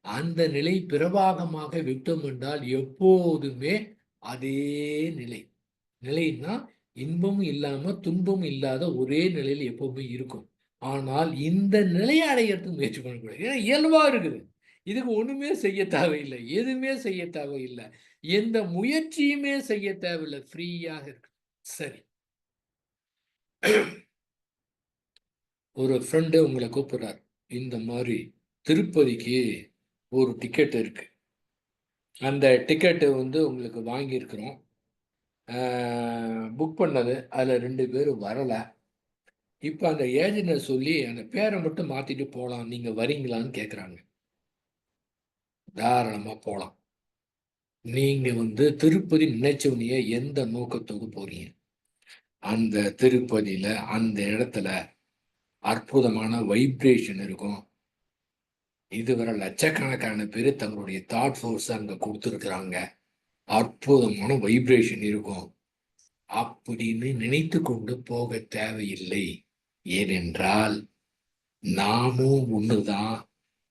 அந்த நிலை பிரவாகமாக விட்டோம் என்றால் எப்போதுமே அதே நிலை. நிலைன்னா இன்பமும் இல்லாம துன்பமும் இல்லாத ஒரே நிலையில் எப்பவுமே இருக்கும். ஆனால் இந்த நிலையை அடையறதுக்கு முயற்சி பண்ணக்கூடாது. ஏன்னா இயல்பா இருக்குது. இதுக்கு ஒண்ணுமே செய்ய தேவையில்லை. எதுவுமே செய்ய தேவையில்லை. எந்த முயற்சியுமே செய்ய தேவையில்லை. ஃப்ரீயாக இருக்கு. சரி. ஒரு ஃப்ரெண்டு உங்களை கூப்பிடுறார். இந்த மாதிரி திருப்பதிக்கு ஒரு டிக்கெட் இருக்கு. அந்த டிக்கெட்டு வந்து உங்களுக்கு வாங்கியிருக்கிறோம். புக் பண்ணது. அதில் 2 பேர் வரல. இப்போ அந்த ஏஜென்ட்டை சொல்லி அந்த பேரை மட்டும் மாத்திட்டு போலாம். நீங்க வரீங்களான்னு கேட்குறாங்க. தாராளமா போலாம். நீங்க வந்து திருப்பதி நினைச்சவனையே எந்த நோக்கத்துக்கு போறீங்க? அந்த திருப்பதியில அந்த இடத்துல அற்புதமான வைப்ரேஷன் இருக்கும். இதுவரை லட்சக்கணக்கான பேர் தங்களுடைய தாட் ஃபோர்ஸ் அங்க கொடுத்துருக்குறாங்க. அற்புதமான வைப்ரேஷன் இருக்கும் அப்படின்னு நினைத்து கொண்டு போக தேவையில்லை. ஏனென்றால் நாமும் ஒண்ணுதான்,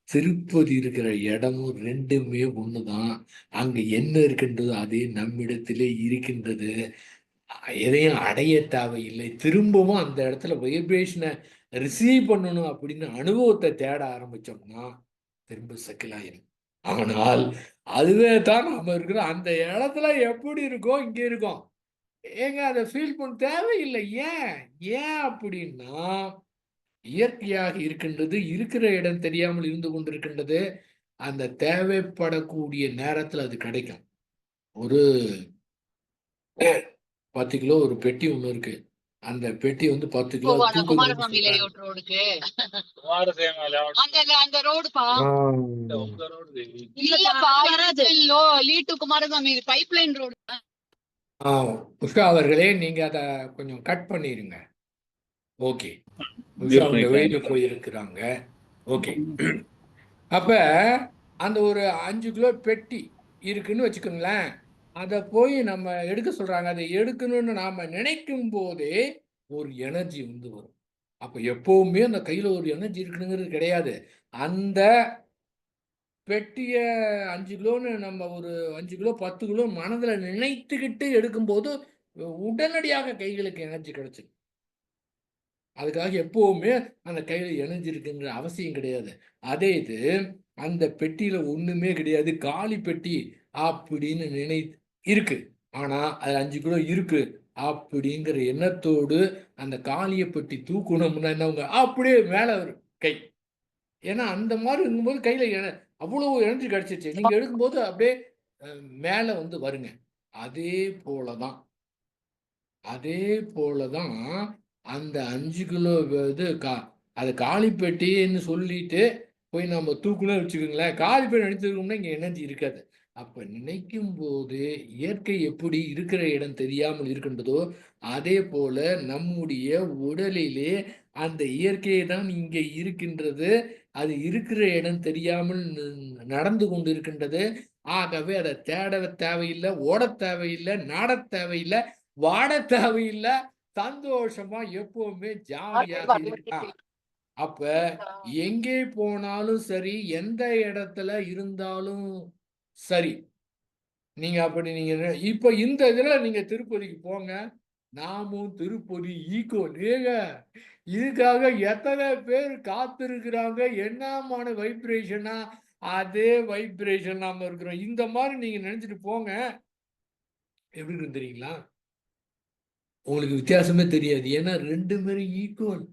திருப்பதி இருக்கிற இடமும் 2மே ஒண்ணுதான். அங்க என்ன இருக்கின்றதோ அதே நம்மிடத்திலே இருக்கின்றது. எதையும் அடைய தேவையில்லை. திரும்பவும் அந்த இடத்துல வைப்ரேஷனை ரிசீவ் பண்ணணும் அப்படின்னு அனுபவத்தை தேட ஆரம்பிச்சோம்னா திரும்ப செட்டில் ஆயிரும். ஆனால் அதுவே தான் நம்ம இருக்கிற அந்த இடத்துல எப்படி இருக்கோம் இங்க இருக்கோம். ஏங்க அதை ஃபீல் பண்ண தேவையில்லை. ஏன்? ஏன் அப்படின்னா இயற்கையாக இருக்கின்றது. இருக்கிற இடம் தெரியாமல் இருந்து கொண்டிருக்கின்றது. அந்த தேவைப்படக்கூடிய நேரத்துல அது கிடைக்கும். ஒரு 10 கிலோ ஒரு பெட்டி ஒண்ணு இருக்கு. அந்த பெட்டி வந்து 10 கிலோ தூக்குதுன்னு சொல்றாங்க. அந்த ரோடுப்பா. உங்க ரோடு இல்லப்பா, லீட்டு குமாரசாமி பைப்லைன் ரோடு. உஷா அவர்களே, நீங்க அத கொஞ்சம் கட் பண்ணிருங்க. ஓகே. உஷா அவங்க வெளியில போயிருக்கிறாங்க. ஓகே. அப்ப அந்த ஒரு 5 கிலோ பெட்டி இருக்குன்னு வச்சுக்கோங்களேன். அதை போய் நம்ம எடுக்க சொல்றாங்க. அதை எடுக்கணும்னு நாம நினைக்கும் போதே ஒரு எனர்ஜி வந்து வரும். அப்ப எப்பவுமே அந்த கையில ஒரு எனர்ஜி இருக்குங்கிறது கிடையாது. அந்த பெட்டிய 5 கிலோன்னு நம்ம ஒரு 5 கிலோ 10 கிலோ மனதுல நினைத்துக்கிட்டு எடுக்கும்போது உடனடியாக கைகளுக்கு எனர்ஜி கிடைச்சிடும். அதுக்காக எப்பவுமே அந்த கையில எனர்ஜி இருக்குங்கிற அவசியம் கிடையாது. அதே இது அந்த பெட்டியில ஒண்ணுமே கிடையாது, காலி பெட்டி அப்படின்னு இருக்கு. ஆனா அது 5 கிலோ இருக்கு அப்படிங்கிற எண்ணத்தோடு அந்த காலிய பெட்டி தூக்கணும்னா என்னவங்க அப்படியே மேல வரும் கை. ஏன்னா அந்த மாதிரி இருக்கும்போது கையில அவ்வளவு எனர்ஜி கிடைச்சிருச்சு. நீங்க எடுக்கும்போது அப்படியே மேல வந்து வருங்க. அதே போலதான் அதே போலதான் அந்த 5 கிலோ இது அது காலி பெட்டின்னு சொல்லிட்டு போய் நம்ம தூக்கணும் வச்சுக்கோங்களேன். காலி பெட்டி நினைச்சிருக்கோம்னா இங்க எனர்ஜி இருக்காது. அப்ப நினைக்கும் போது இயற்கை எப்படி இருக்கிற இடம் தெரியாமல் இருக்கின்றதோ அதே போல நம்முடைய உடலிலே அந்த இயற்கை தான் இங்க இருக்கின்றது. அது இருக்கிற இடம் தெரியாமல் நடந்து கொண்டு இருக்கின்றது. ஆகவே அதை தேட தேவையில்லை, ஓட தேவையில்லை, நாட தேவையில்லை, வாட தேவையில்லை. சந்தோஷமா எப்பவுமே ஜாலியாக இருக்கலாம். அப்ப எங்கே போனாலும் சரி, எந்த இடத்துல இருந்தாலும் சரி, நீங்க அப்படி நீங்க இப்ப இந்த இதுல நீங்க திருப்பதிக்கு போங்க. நாமும் திருப்பதி ஈக்குவல். ஏங்க இதுக்காக எத்தனை பேர் காத்திருக்கிறாங்க. என்னமான வைப்ரேஷனா, அதே வைப்ரேஷன் நாம இருக்கிறோம். இந்த மாதிரி நீங்க நினைச்சிட்டு போங்க. எப்படி இருக்குன்னு தெரியுங்களா? உங்களுக்கு வித்தியாசமே தெரியாது. ஏன்னா 2 பேரும் ஈக்குவல்.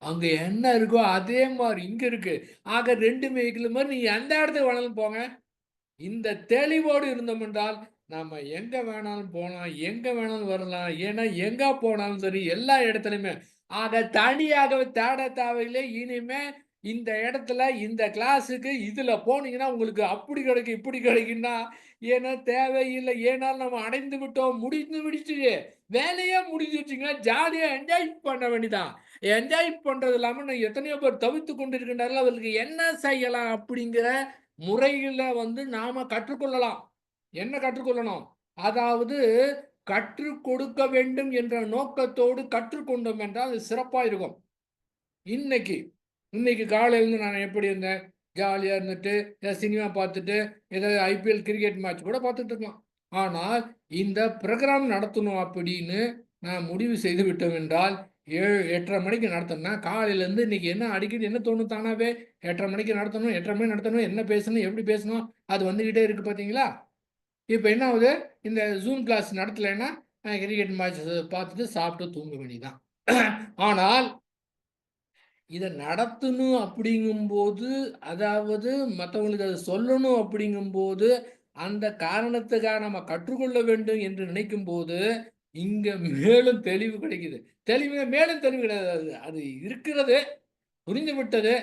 அங்க என்ன இருக்கோ அதே மாதிரி இங்க இருக்கு. ஆக 2மே ஈக்குவல் மாதிரி நீங்க எந்த இடத்துக்கு வேணாலும் போங்க. இந்த தெளிவோடு இருந்தோம் என்றால், நாம எங்க வேணாலும் போலாம், எங்க வேணாலும் வரலாம். ஏன்னா, எங்க போனாலும் சரி, எல்லா இடத்துலயுமே. ஆக தனியாக தேட தேவையில்லை. இனிமே இந்த இடத்துல, இந்த கிளாஸுக்கு இதுல போனீங்கன்னா, உங்களுக்கு அப்படி கிடைக்கும், இப்படி கிடைக்கும்னா, ஏன்னா தேவையில்லை. ஏனால் நம்ம அடைந்து விட்டோம். முடிந்து விடுச்சு. வேலையே முடிஞ்சிருச்சுங்க. ஜாலியா என்ஜாய் பண்ண வேண்டியதான். என்ஜாய் பண்றது இல்லாம எத்தனையோ பேர் தவித்துக் கொண்டிருக்கின்றார்கள். அவர்களுக்கு என்ன செய்யலாம் அப்படிங்கிற முறையில நாம கற்றுக்கொள்ளலாம். என்ன கற்றுக்கொள்ளணும்? அதாவது கற்றுக் கொடுக்க வேண்டும் என்ற நோக்கத்தோடு கற்றுக்கொண்டோம் என்றால் அது சிறப்பா இருக்கும். இன்னைக்கு இன்னைக்கு காலையில நான் எப்படி இருந்தேன்? ஜாலியா இருந்துட்டு, சினிமா பார்த்துட்டு, ஏதாவது ஐபிஎல் கிரிக்கெட் மேட்ச் கூட பார்த்துட்டு இருக்கலாம். ஆனால் இந்த புரோகிராம் நடத்தணும் அப்படின்னு நான் முடிவு செய்து விட்டோம் என்றால் 7, 8:30 மணிக்கு நடத்தணும்னா, காலையிலேருந்து இன்னைக்கு என்ன அடிக்கடி என்ன தோணும் தானாவே? 8:30 மணிக்கு நடத்தணும், 8:30 மணிக்கு நடத்தணும், என்ன பேசணும், எப்படி பேசணும், அது வந்துகிட்டே இருக்கு பார்த்தீங்களா? இப்ப என்ன ஆகுது? இந்த ஜூம் கிளாஸ் நடத்தலைன்னா, கிரிக்கெட் மேட்ச் பார்த்துட்டு சாப்பிட்டு தூங்க வேண்டியதுதான். ஆனால் இத நடத்தணும் அப்படிங்கும்போது, அதாவது மத்தவங்களுக்கு அத சொல்லணும் அப்படிங்கும்போது, அந்த காரணத்துக்காக நம்ம கற்றுக்கொள்ள வேண்டும் என்று நினைக்கும்போது, இங்க மேலும் தெளிவு கிடைக்குது. மேலும் தெளிவு கிடையாது. அது இருக்கிறது, புரிந்துவிட்டது.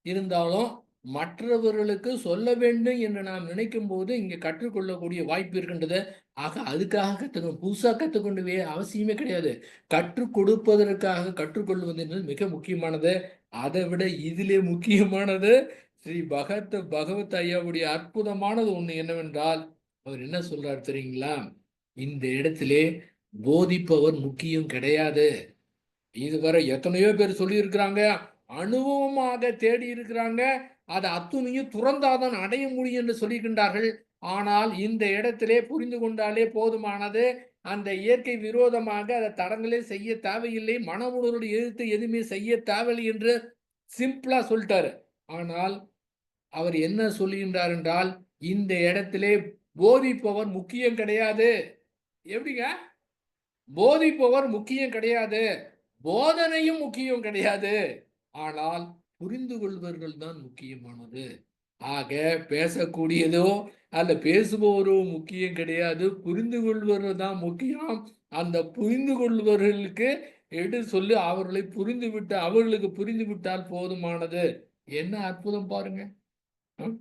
இருந்தாலும் மற்றவர்களுக்கு சொல்ல வேண்டும் என்று நாம் நினைக்கும்போது, இங்க கற்றுக்கொள்ளக்கூடிய வாய்ப்பு இருக்கின்றது. ஆக அதுக்காக கத்துக்கணும். புதுசா கத்துக்கொண்டவே அவசியமே கிடையாது. கற்றுக் கொடுப்பதற்காக கற்றுக்கொள்வது என்பது மிக முக்கியமானது. அதை விட இதிலே முக்கியமானது ஸ்ரீ பகவத் ஐயாவுடைய அற்புதமானது ஒண்ணு என்னவென்றால், அவர் என்ன சொல்றாரு தெரியுங்களா? இந்த இடத்திலே போதிப்பவர் முக்கியம் கிடையாது. இதுவரை எத்தனையோ பேர் சொல்லியிருக்கிறாங்க. அனுபவமாக தேடி இருக்கிறாங்க. அது அத்துணையும் துறந்தாதான் அடைய முடியும் என்று சொல்லியிருக்கின்றார்கள். ஆனால் இந்த இடத்திலே புரிந்து கொண்டாலே போதுமானது. அந்த இயற்கை விரோதமாக அந்த தடங்களே செய்ய தேவையில்லை. மன உணர்வோடு எதிர்த்து எதுவுமே செய்ய தேவையில்லை என்று சிம்பிளா சொல்லிட்டாரு. ஆனால் அவர் என்ன சொல்லுகின்றார் என்றால், இந்த இடத்திலே போதிப்பவர் முக்கியம் கிடையாது. எப்படிங்க? போதிப்பவர் முக்கியம் கிடையாது. போதனையும் முக்கியம் கிடையாது. ஆனால் புரிந்து கொள்பவர்கள் தான் முக்கியமானது. ஆக பேசக்கூடியதோ அல்ல பேசுபவரோ முக்கியம் கிடையாது. புரிந்து கொள்பவர்கள் தான் முக்கியம். அந்த புரிந்து கொள்பவர்களுக்கு எடுத்து சொல்லி அவர்களை புரிந்துவிட்டு அவர்களுக்கு புரிந்துவிட்டால் போதுமானது. என்ன அற்புதம் பாருங்க. ம்.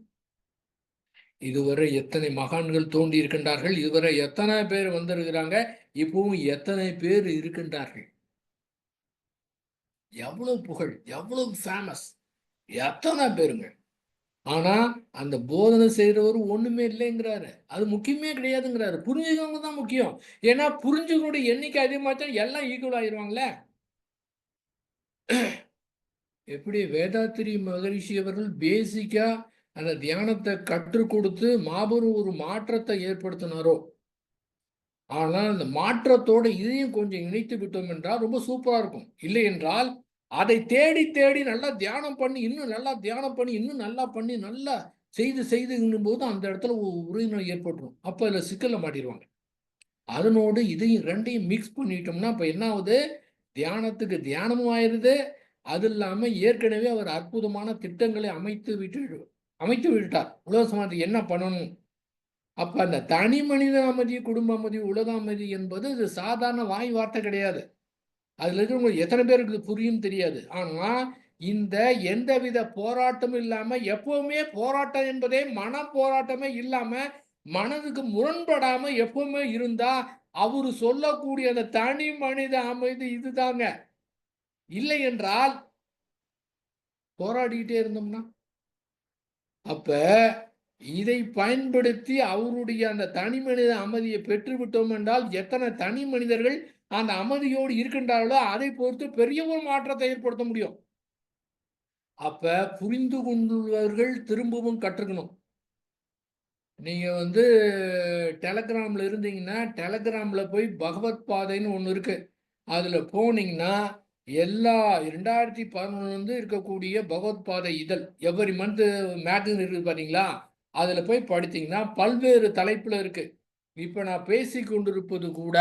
இதுவரை எத்தனை மகான்கள் தோன்றி இருக்கின்றார்கள். இதுவரை எத்தனை பேர் வந்திருக்கிறாங்க. இப்பவும் எத்தனை பேர் இருக்கின்றார்கள். எவ்வளவு புகழ், எவ்வளவு ஃபேமஸ், எத்தனை பேருங்க. ஆனா, அந்த போதனை செய்றவரு ஒண்ணுமே இல்லைங்கிறாரு. அது முக்கியமே கிடையாதுங்கிறாரு. புரிஞ்சுக்கிறவங்க தான் முக்கியம். ஏன்னா, புரிஞ்சுக்கக்கூடிய எண்ணிக்கை அதிகமாச்சா எல்லாம் ஈக்குவல் ஆயிருவாங்கல்ல. எப்படி வேதாத்திரி மகரிஷி அவர்கள் பேசிக்கா அந்த தியானத்த கற்றுக் கொடுத்து மாபெரும் ஒரு மாற்றத்தை ஏற்படுத்தினாரோ, ஆனால் அந்த மாற்றத்தோட இதையும் கொஞ்சம் இணைத்து விட்டோம் என்றால் ரொம்ப சூப்பரா இருக்கும். இல்லை என்றால், அதை தேடி தேடி நல்லா தியானம் பண்ணி, இன்னும் நல்லா தியானம் பண்ணி, இன்னும் நல்லா பண்ணி, நல்லா செய்துங்கும்போது அந்த இடத்துல ஒரு உறவினர் ஏற்பட்டுரும். அப்ப அதுல சிக்கல்ல மாட்டிருவாங்க. அதனோடு இதையும் 2யும் மிக்ஸ் பண்ணிட்டோம்னா, அப்ப என்ன ஆவுது? தியானத்துக்கு தியானமும் ஆயிருது. அது இல்லாம ஏற்கனவே அவர் அற்புதமான திட்டங்களை அமைத்து விட்டார். உலக சமாஜத்துக்கு என்ன பண்ணணும்? அப்ப அந்த தனி மனித அமைதி, குடும்ப அமைதி, உலக அமைதி என்பது இது சாதாரண வாய் வார்த்தை கிடையாது. அதுல இருக்கிறவங்க எத்தனை பேருக்கு இது புரியும் தெரியாது. ஆனா, இந்த எந்தவித போராட்டமும் இல்லாம எப்பவுமே போராட்டம் என்பதே மன போராட்டமே இல்லாம, மனதுக்கு முரண்படாம எப்பவுமே இருந்தா, அவரு சொல்லக்கூடிய அந்த தனி மனித அமைதி இதுதாங்க. இல்லை என்றால் போராடிக்கிட்டே இருந்தோம்னா, அப்ப இதை பயன்படுத்தி அவருடைய அந்த தனி மனித அமைதியை பெற்றுவிட்டோம் என்றால், எத்தனை தனி மனிதர்கள் அந்த அமைதியோடு இருக்கின்றார்களோ, அதை பொறுத்து பெரிய ஒரு மாற்றத்தை ஏற்படுத்த முடியும். அப்ப புரிந்து கொண்டுள்ளவர்கள் திரும்பவும் கற்றுக்கணும். நீங்க டெலகிராம்ல இருந்தீங்கன்னா, டெலகிராம்ல போய் பகவத் பாதைன்னு ஒண்ணு இருக்கு. அதுல போனீங்கன்னா எல்லா 2011 இருக்கக்கூடிய பகவத்பாதை இதழ் எவ்ரி மந்த் மேகசின் இருக்குது பாத்தீங்களா, அதுல போய் படித்தீங்கன்னா பல்வேறு தலைப்புல இருக்கு. இப்ப நான் பேசிக் கொண்டிருப்பது கூட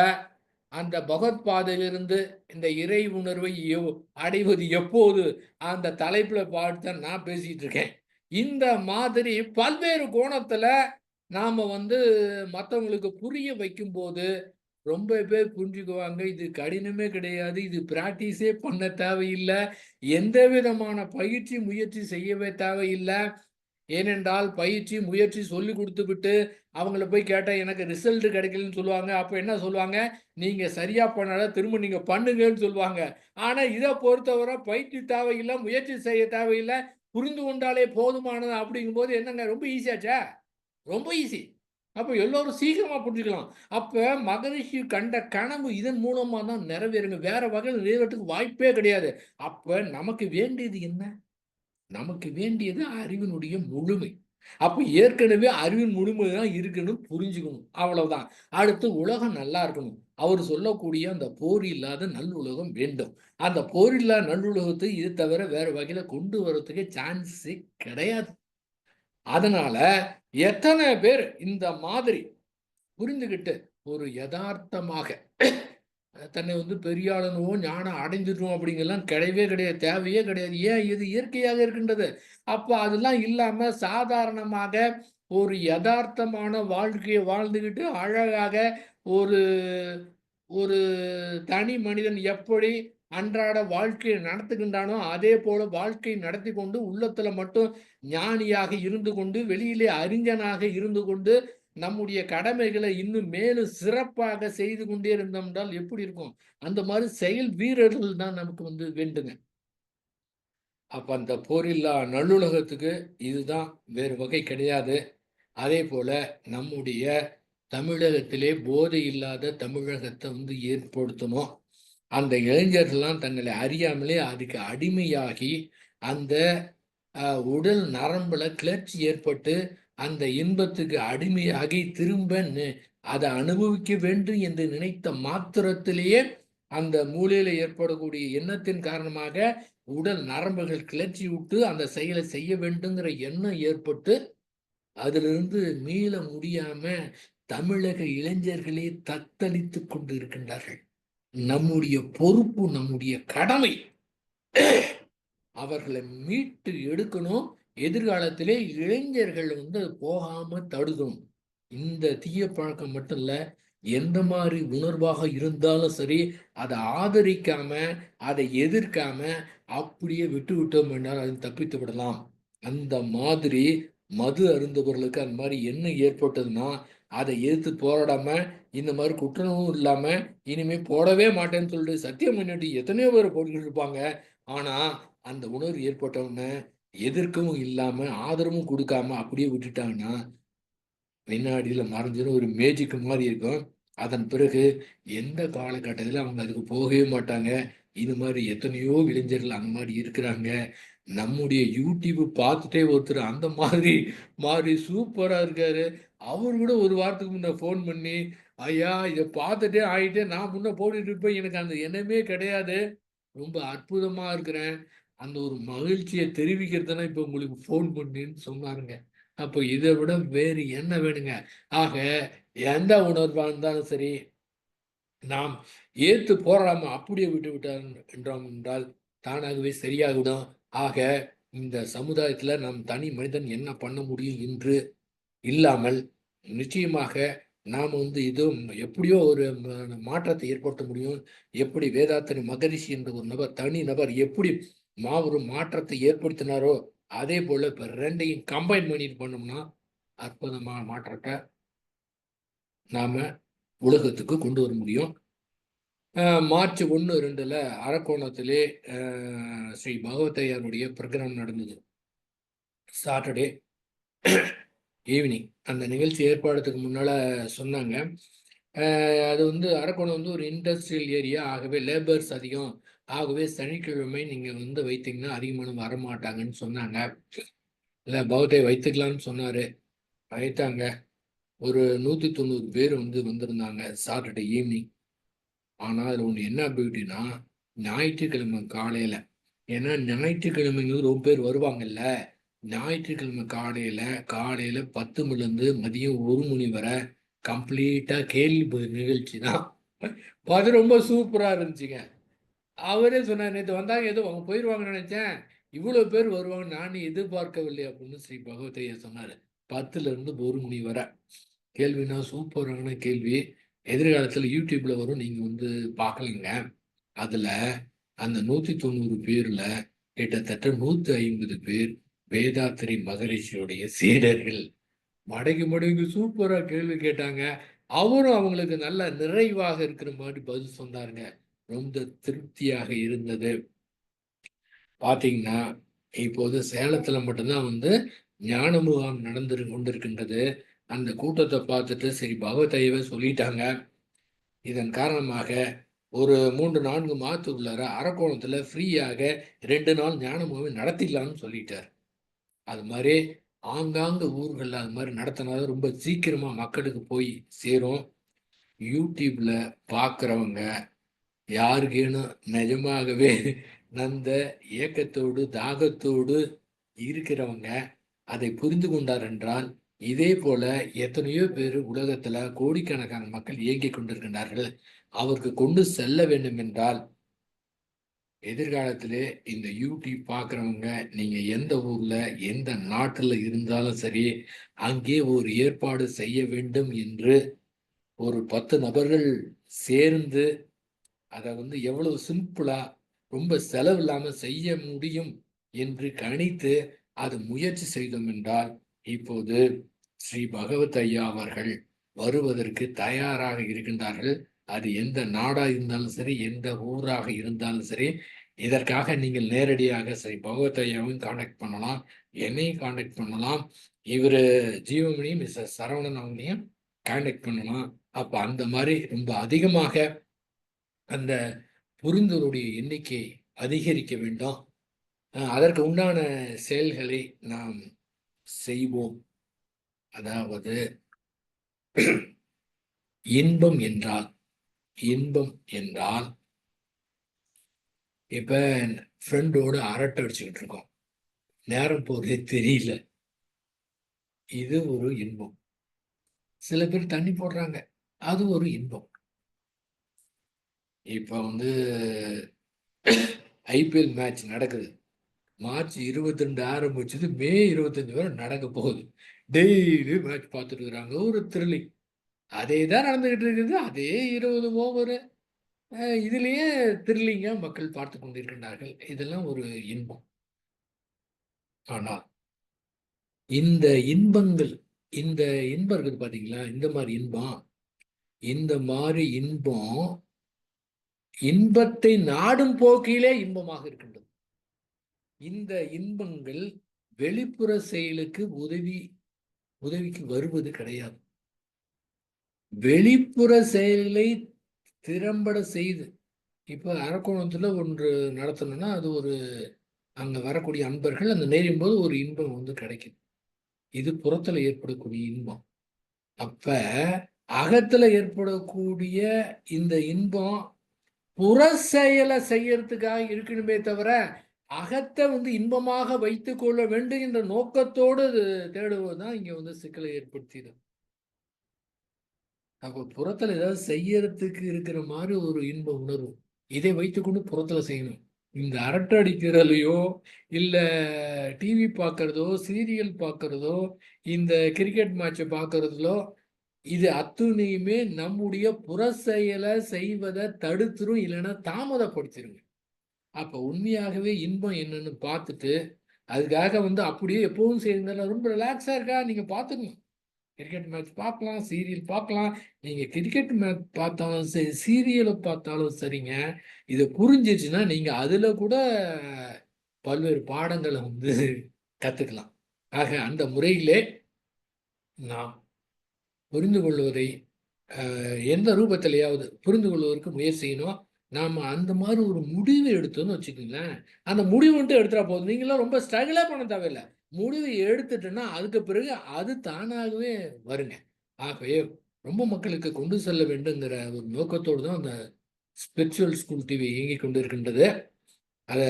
அந்த பகவத்பாதையிலிருந்து இந்த இறை உணர்வை அடைவது எப்போது அந்த தலைப்புல பார்த்து நான் பேசிட்டு இருக்கேன். இந்த மாதிரி பல்வேறு கோணத்துல நாம மத்தவங்களுக்கு புரிய வைக்கும்போது ரொம்ப பேர் புரிஞ்சுக்குவாங்க. இது கடினமே கிடையாது. இது பிராக்டிஸே பண்ண தேவையில்ல. எந்த விதமான பயிற்சி, முயற்சி செய்யவே தேவையில்ல. ஏனென்றால் பயிற்சி, முயற்சி சொல்லிக் குடுத்துவிட்டு, அவங்கள போய் கேட்டா எனக்கு ரிசல்ட் கிடைக்கலன்னு சொல்லுவாங்க. அப்ப என்ன சொல்லுவாங்க? நீங்க சரியா பண்ணல, திரும்ப நீங்க பண்ணுங்கன்னு சொல்லுவாங்க. ஆனா இத பொறுத்தவரை பயிற்சி தேவையில்ல, முயற்சி செய்ய தேவையில்ல. புரிந்து கொண்டாலே போதுமானது அப்படிங்கும்போது என்னங்க ரொம்ப ஈஸியாச்சே! ரொம்ப ஈஸி. அப்ப எல்லோரும் சீக்கிரமா புரிஞ்சுக்கலாம். அப்ப மகரிஷி கண்ட கனவு இதன் மூலமா தான் நிறைவேறுங்க. வேற வகையில நிறைவேறதுக்கு வாய்ப்பே கிடையாது. அப்ப நமக்கு வேண்டியது என்ன? நமக்கு வேண்டியது அறிவினுடைய முழுமை. அப்ப ஏற்கனவே அறிவின் முழுமை தான் இருக்குன்னு புரிஞ்சுக்கணும். அவ்வளவுதான். அடுத்து உலகம் நல்லா இருக்கணும். அவர் சொல்லக்கூடிய அந்த போர் இல்லாத நல்லுலகம் வேண்டும். அந்த போரில்லா நல்லுலகத்தை இது தவிர வேற வகையில கொண்டு வரதுக்கு சான்ஸே கிடையாது. அதனால எத்தனை பேர் இந்த மாதிரி புரிந்துகிட்டு ஒரு யதார்த்தமாக தன்னை பெரிய ஆளுனுவோ ஞானம் அடைஞ்சிட்டோம் அப்படிங்கலாம் கிடையவே கிடையாது. தேவையே கிடையாது. ஏன் இது இயற்கையாக இருக்கின்றது. அப்ப அதெல்லாம் இல்லாம சாதாரணமாக ஒரு யதார்த்தமான வாழ்க்கையை வாழ்ந்துகிட்டு அழகாக ஒரு ஒரு தனி மனிதன் எப்படி அன்றாட வாழ்க்கையை நடத்துகின்றானோ அதே போல வாழ்க்கை நடத்தி கொண்டு உள்ளத்துல மட்டும் ஞானியாக இருந்து கொண்டு வெளியிலே அறிஞனாக இருந்து கொண்டு நம்முடைய கடமைகளை இன்னும் மேலும் சிறப்பாக செய்து கொண்டே இருந்தோம் என்றால் எப்படி இருக்கும்? அந்த மாதிரி செயல் வீரர்கள் தான் நமக்கு வேண்டுங்க. அப்ப அந்த போரில்லா நல்லுலகத்துக்கு இதுதான், வேறு வகை கிடையாது. அதே போல நம்முடைய தமிழகத்திலே போதை இல்லாத தமிழகத்தை ஏற்படுத்தணும். அந்த இளைஞர்கள்லாம் தங்களை அறியாமலே அதுக்கு அடிமையாகி அந்த உடல் நரம்புல கிளர்ச்சி ஏற்பட்டு அந்த இன்பத்துக்கு அடிமையாகி திரும்ப அதை அனுபவிக்க வேண்டும் என்று நினைத்த மாத்திரத்திலேயே அந்த மூளையில ஏற்படக்கூடிய எண்ணத்தின் காரணமாக உடல் நரம்புகள் கிளர்ச்சி விட்டு அந்த செயலை செய்ய வேண்டுங்கிற எண்ணம் ஏற்பட்டு அதிலிருந்து மீள முடியாம தமிழக இளைஞர்களே தத்தளித்துக் கொண்டு இருக்கின்றார்கள். நம்முடைய பொறுப்பு, நம்முடைய கடமை அவர்களை மீட்டு எடுக்கணும். எதிர்காலத்திலே இளைஞர்கள் அது போகாம தடுக்கணும். இந்த தீய பழக்கம் மட்டும் இல்ல, எந்த மாதிரி உணர்வாக இருந்தாலும் சரி, அதை ஆதரிக்காம, அதை எதிர்க்காம அப்படியே விட்டு விட்டோம் என்றால் அது தப்பித்து விடலாம். அந்த மாதிரி மது அருந்தவர்களுக்கு அந்த மாதிரி எண்ணம் ஏற்பட்டதுன்னா, அதை எதிர்த்து போராடாம, இந்த மாதிரி குற்றமும் இல்லாம, இனிமே போடவே மாட்டேன்னு சொல்லிட்டு சத்தியம் பண்ணிட்டு எத்தனையோ பேர் போட்டுக்கிட்டு இருப்பாங்க. ஆனா அந்த உணர்வு ஏற்பட்ட உடனே எதிர்க்கவும் இல்லாம, ஆதரவும் குடுக்காம அப்படியே விட்டுட்டாங்கன்னா, பின்னாடியில மறைஞ்சிரும் ஒரு மேஜிக் மாரி இருக்கும். அதன் பிறகு எந்த காலகட்டத்தில அவங்க அதுக்கு போகவே மாட்டாங்க. இது மாரி எத்தனையோ இளைஞர்கள் அந்த மாரி இருக்கிறாங்க. நம்முடைய யூடியூப் பார்த்துட்டே ஒருத்தர் அந்த மாதிரி மாறி சூப்பரா இருக்காரு. அவரு கூட ஒரு வாரத்துக்கு முன்ன ஃபோன் பண்ணி, "ஐயா இத பார்த்துட்டே ஆயிட்டேன். நான் முன்ன போட்டுட்டு இருப்பேன். எனக்கு அந்த எண்ணமே கிடையாது. ரொம்ப அற்புதமா இருக்கிறேன். அந்த ஒரு மகிழ்ச்சிய தெரிவிக்கிறது தான் இப்ப உங்களுக்கு ஃபோன் பண்ணேன்னு" சொன்னாருங்க. அப்போ இத விட வேறு என்ன வேணுங்க? ஆக எந்த உணர்வா இருந்தாலும் சரி, நாம் ஏத்து போராடாம அப்படியே விட்டுவிட்டோம் என்றோம் என்றால் தானாகவே சரியாகிவிடும். ஆக இந்த சமுதாயத்துல நம் தனி மனிதன் என்ன பண்ண முடியும் என்று இல்லாமல், நிச்சயமாக நாம் ஏதோ எப்படியோ ஒரு மாற்றத்தை ஏற்படுத்த முடியும். எப்படி வேதாத்திரி மகரிஷி என்ற ஒரு நபர், தனி நபர் எப்படி மாபெரும் மாற்றத்தை ஏற்படுத்தினாரோ, அதே போல இப்ப 2யும் கம்பைன் பண்ணிட்டு பண்ணோம்னா, அற்புதமான மாற்றத்த நாம உலகத்துக்கு கொண்டு வர முடியும். மார்ச் 1, 2ல அரக்கோணத்திலே ஸ்ரீ பகவத்தையருடைய ப்ரோகிராம் நடந்தது. Saturday evening. அந்த நிகழ்ச்சி ஏற்பாடுறதுக்கு முன்னால சொன்னாங்க. அது அரக்கோணம் ஒரு இண்டஸ்ட்ரியல் ஏரியா. ஆகவே லேபர்ஸ் அதிகம். ஆகவே சனிக்கிழமை நீங்க வைத்தீங்கன்னா அதிகமானவங்க வரமாட்டாங்கன்னு சொன்னாங்க. இல்ல பகவத்தை வைத்துக்கலாம்னு சொன்னாரு. வைத்தாங்க. ஒரு 190 பேர் வந்திருந்தாங்க சாட்டர்டே ஈவினிங். ஆனா அதுல ஒண்ணு என்ன பியூட்டினா, ஞாயிற்றுக்கிழமை காலையில, ஏன்னா ஞாயிற்றுக்கிழமைங்கிறது ரொம்ப பேர் வருவாங்கல்ல. ஞாயிற்றுக்கிழமை காலையில 10 மணிலேருந்து மதியம் 1 மணி வரை கம்ப்ளீட்டா கேள்வி பதில் நிகழ்ச்சி தான். அது ரொம்ப சூப்பரா இருந்துச்சுங்க. அவரே சொன்னார், "நேத்து வந்தாங்க, ஏதோ அவங்க போயிருவாங்கன்னு நினைச்சேன். இவ்வளோ பேர் வருவாங்க நானும் எதிர்பார்க்கவில்லை" அப்படின்னு ஸ்ரீ பகவத் ஐயா சொன்னாரு. 10லேருந்து 1 மணி வரை. கேள்வினா சூப்பரான கேள்வி. எதிர்காலத்துல YouTubeல வரும். நீங்க வந்து பார்க்கலங்க. அதுல அந்த 190 பேர்ல கிட்டத்தட்ட 150 பேர் வேதாத்திரி மகரிஷியுடைய சீடர்கள். மடக்கி மடக்கி சூப்பரா கேள்வி கேட்டாங்க. அவரும் அவங்களுக்கு நல்ல நிறைவாக இருக்கிற மாதிரி பதில் சொன்னாருங்க. ரொம்ப திருப்தியாக இருந்தது. பார்த்தீங்கன்னா, இப்போது சேலத்துல மட்டும்தான் வந்து ஞான முகாம் கொண்டிருக்கின்றது. அந்த கூட்டத்த பார்த்துட்டு சரி பகவத் ஐயாவே சொல்லிட்டாங்க. இதன் காரணமாக ஒரு 3, 4 மாதத்துக்குள்ளார அரக்கோணத்துல ஃப்ரீயாக 2 நாள் ஞான முகாம் நடத்திடலாம்னு சொல்லிட்டாரு. அது மாரி ஆங்காங்க ஊர்கள்ல அது மாரி நடத்தினா தான் ரொம்ப சீக்கிரமா மக்களுக்கு போய் சேரும். YouTubeல பார்க்குறவங்க யாருக்கேனும் நிஜமாகவே அந்த ஏக்கத்தோடு, தாகத்தோடு இருக்கிறவங்க அதை புரிந்து கொண்டார் என்றால், இதே போல எத்தனையோ பேர் உலகத்துல கோடிக்கணக்கான மக்கள் இயங்கிக் கொண்டிருக்கின்றார்கள். அவருக்கு கொண்டு செல்ல வேண்டும் என்றால், எதிர்காலத்திலே இந்த யூடியூப் பார்க்குறவங்க, நீங்க எந்த ஊர்ல, எந்த நாட்டுல இருந்தாலும் சரி, அங்கே ஒரு ஏற்பாடு செய்ய வேண்டும் என்று ஒரு 10 நபர்கள் சேர்ந்து, அத வந்து எவ்வளவு சிம்பிளா, ரொம்ப செலவில்லாம செய்ய முடியும் என்று கணித்து, அது முயற்சி செய்தோம் என்றால், இப்போது ஸ்ரீ பகவத் ஐயா அவர்கள் வருவதற்கு தயாராக இருக்கின்றார்கள். அது எந்த நாடா இருந்தாலும் சரி, எந்த ஊராக இருந்தாலும் சரி, இதற்காக நீங்கள் நேரடியாக ஸ்ரீ பகவத் ஐயாவையும் கான்டாக்ட் பண்ணலாம். என்னையும் கான்டாக்ட் பண்ணலாம். இவரு ஜீவமணி, மிஸ்டர் சரவணன் அவங்களையும் கான்டாக்ட் பண்ணலாம். அப்ப அந்த மாரி ரொம்ப அதிகமாக அந்த புரிந்தோருடைய எண்ணிக்கை அதிகரிக்க வேண்டும். அதற்கு உண்டான செயல்களை நாம் செய்வோம். அதாவது இன்பம் என்றால் இன்பம் என்றால் இப்ப ஃப்ரெண்டோட அரட்டை அடிச்சுக்கிட்டு இருக்கோம். நேரம் போறதே தெரியல. இது ஒரு இன்பம். சில பேர் தண்ணி போடுறாங்க. அது ஒரு இன்பம். இப்ப வந்து ஐபிஎல் மேட்ச் நடக்குது. மார்ச் 22 ஆரம்பிச்சது. மே 25 வரை நடக்க போகுது. டெய்லி மேட்ச் பார்த்துட்டு இருக்கிறாங்க. ஒரு த்ரில்லிங். அதே தான் நடந்துகிட்டு இருக்குது. அதே 20 ஓவரு. இதுலயே த்ரில்லிங்கா மக்கள் பார்த்துக் கொண்டிருக்கின்றார்கள். இதெல்லாம் ஒரு இன்பம். ஆனால் இந்த இன்பங்கள், இந்த இன்பம் இருக்குது பார்த்தீங்களா? இந்த மாரி இன்பம், இந்த மாரி இன்பம், இன்பத்தை நாடும் போக்கிலே இன்பமாக இருக்கின்றது. இந்த இன்பங்கள் வெளிப்புற செயலுக்கு உதவிக்கு வருவது கிடையாது. வெளிப்புற செயல்களை திறம்பட செய்து, இப்ப அரக்கோணத்துல ஒன்று நடத்தணும்னா, அது ஒரு அங்க வரக்கூடிய அன்பர்கள் அந்த நேரும்போது ஒரு இன்பம் வந்து கிடைக்குது. இது புறத்துல ஏற்படக்கூடிய இன்பம். அப்ப அகத்துல ஏற்படக்கூடிய இந்த இன்பம் புற செயலை செய்யறதுக்காக இருக்கணுமே தவிர, அகத்த வந்து இன்பமாக வைத்துக் கொள்ள வேண்டும் என்ற நோக்கத்தோடு தேடுவதுதான் இங்க வந்து சிக்கலை ஏற்படுத்தியது. அப்ப புறத்துல ஏதாவது செய்யறதுக்கு இருக்கிற மாதிரி ஒரு இன்ப உணர்வு. இதை வைத்துக்கொண்டு புறத்துல செய்யணும். இந்த அரட்டை அடிக்கிறதுலையோ, இல்ல டிவி பார்க்கறதோ, சீரியல் பார்க்கறதோ, இந்த கிரிக்கெட் மேட்சை பார்க்கறதுலோ, இது அத்துணையுமே நம்முடைய புற செயலை செய்வதை தடுத்துரும், இல்லைன்னா தாமதப்படுத்திருங்க. அப்ப உண்மையாகவே இன்பம் என்னன்னு பார்த்துட்டு, அதுக்காக வந்து அப்படியே எப்பவும் செய்யுங்க. ரொம்ப ரிலாக்ஸா இருக்கா நீங்க பார்த்துக்கணும். கிரிக்கெட் மேட்ச் பார்க்கலாம், சீரியல் பார்க்கலாம். நீங்க கிரிக்கெட் மேட்ச் பார்த்தாலும் சரி, சீரியலை பார்த்தாலும் சரிங்க. இத புரிஞ்சிருச்சுன்னா, நீங்க அதுல கூட பல்வேறு பாடங்கள வந்து கத்துக்கலாம். ஆக அந்த முறையிலே நாம் புரிந்து கொள்வதை எந்த ரூபத்திலயாவது புரிந்து கொள்வதற்கு முயற்சி செய்யணும். நாம அந்த மாரி ஒரு முடிவு எடுத்தோம்னு வச்சுக்கங்களேன், அந்த முடிவு மட்டும் எடுத்துட்டா போதும். நீங்கலாம் ரொம்ப ஸ்ட்ரகிலே பண்ண தேவையில்ல. முடிவு எடுத்துட்டேன்னா, அதுக்கு பிறகு அது தானாகவே வருங்க. ஆகவே ரொம்ப மக்களுக்கு கொண்டு செல்ல வேண்டுங்கிற ஒரு நோக்கத்தோடு தான் அந்த ஸ்பிரிச்சுவல் ஸ்கூல் டிவி இயங்கிக் கொண்டிருக்கின்றது. அதை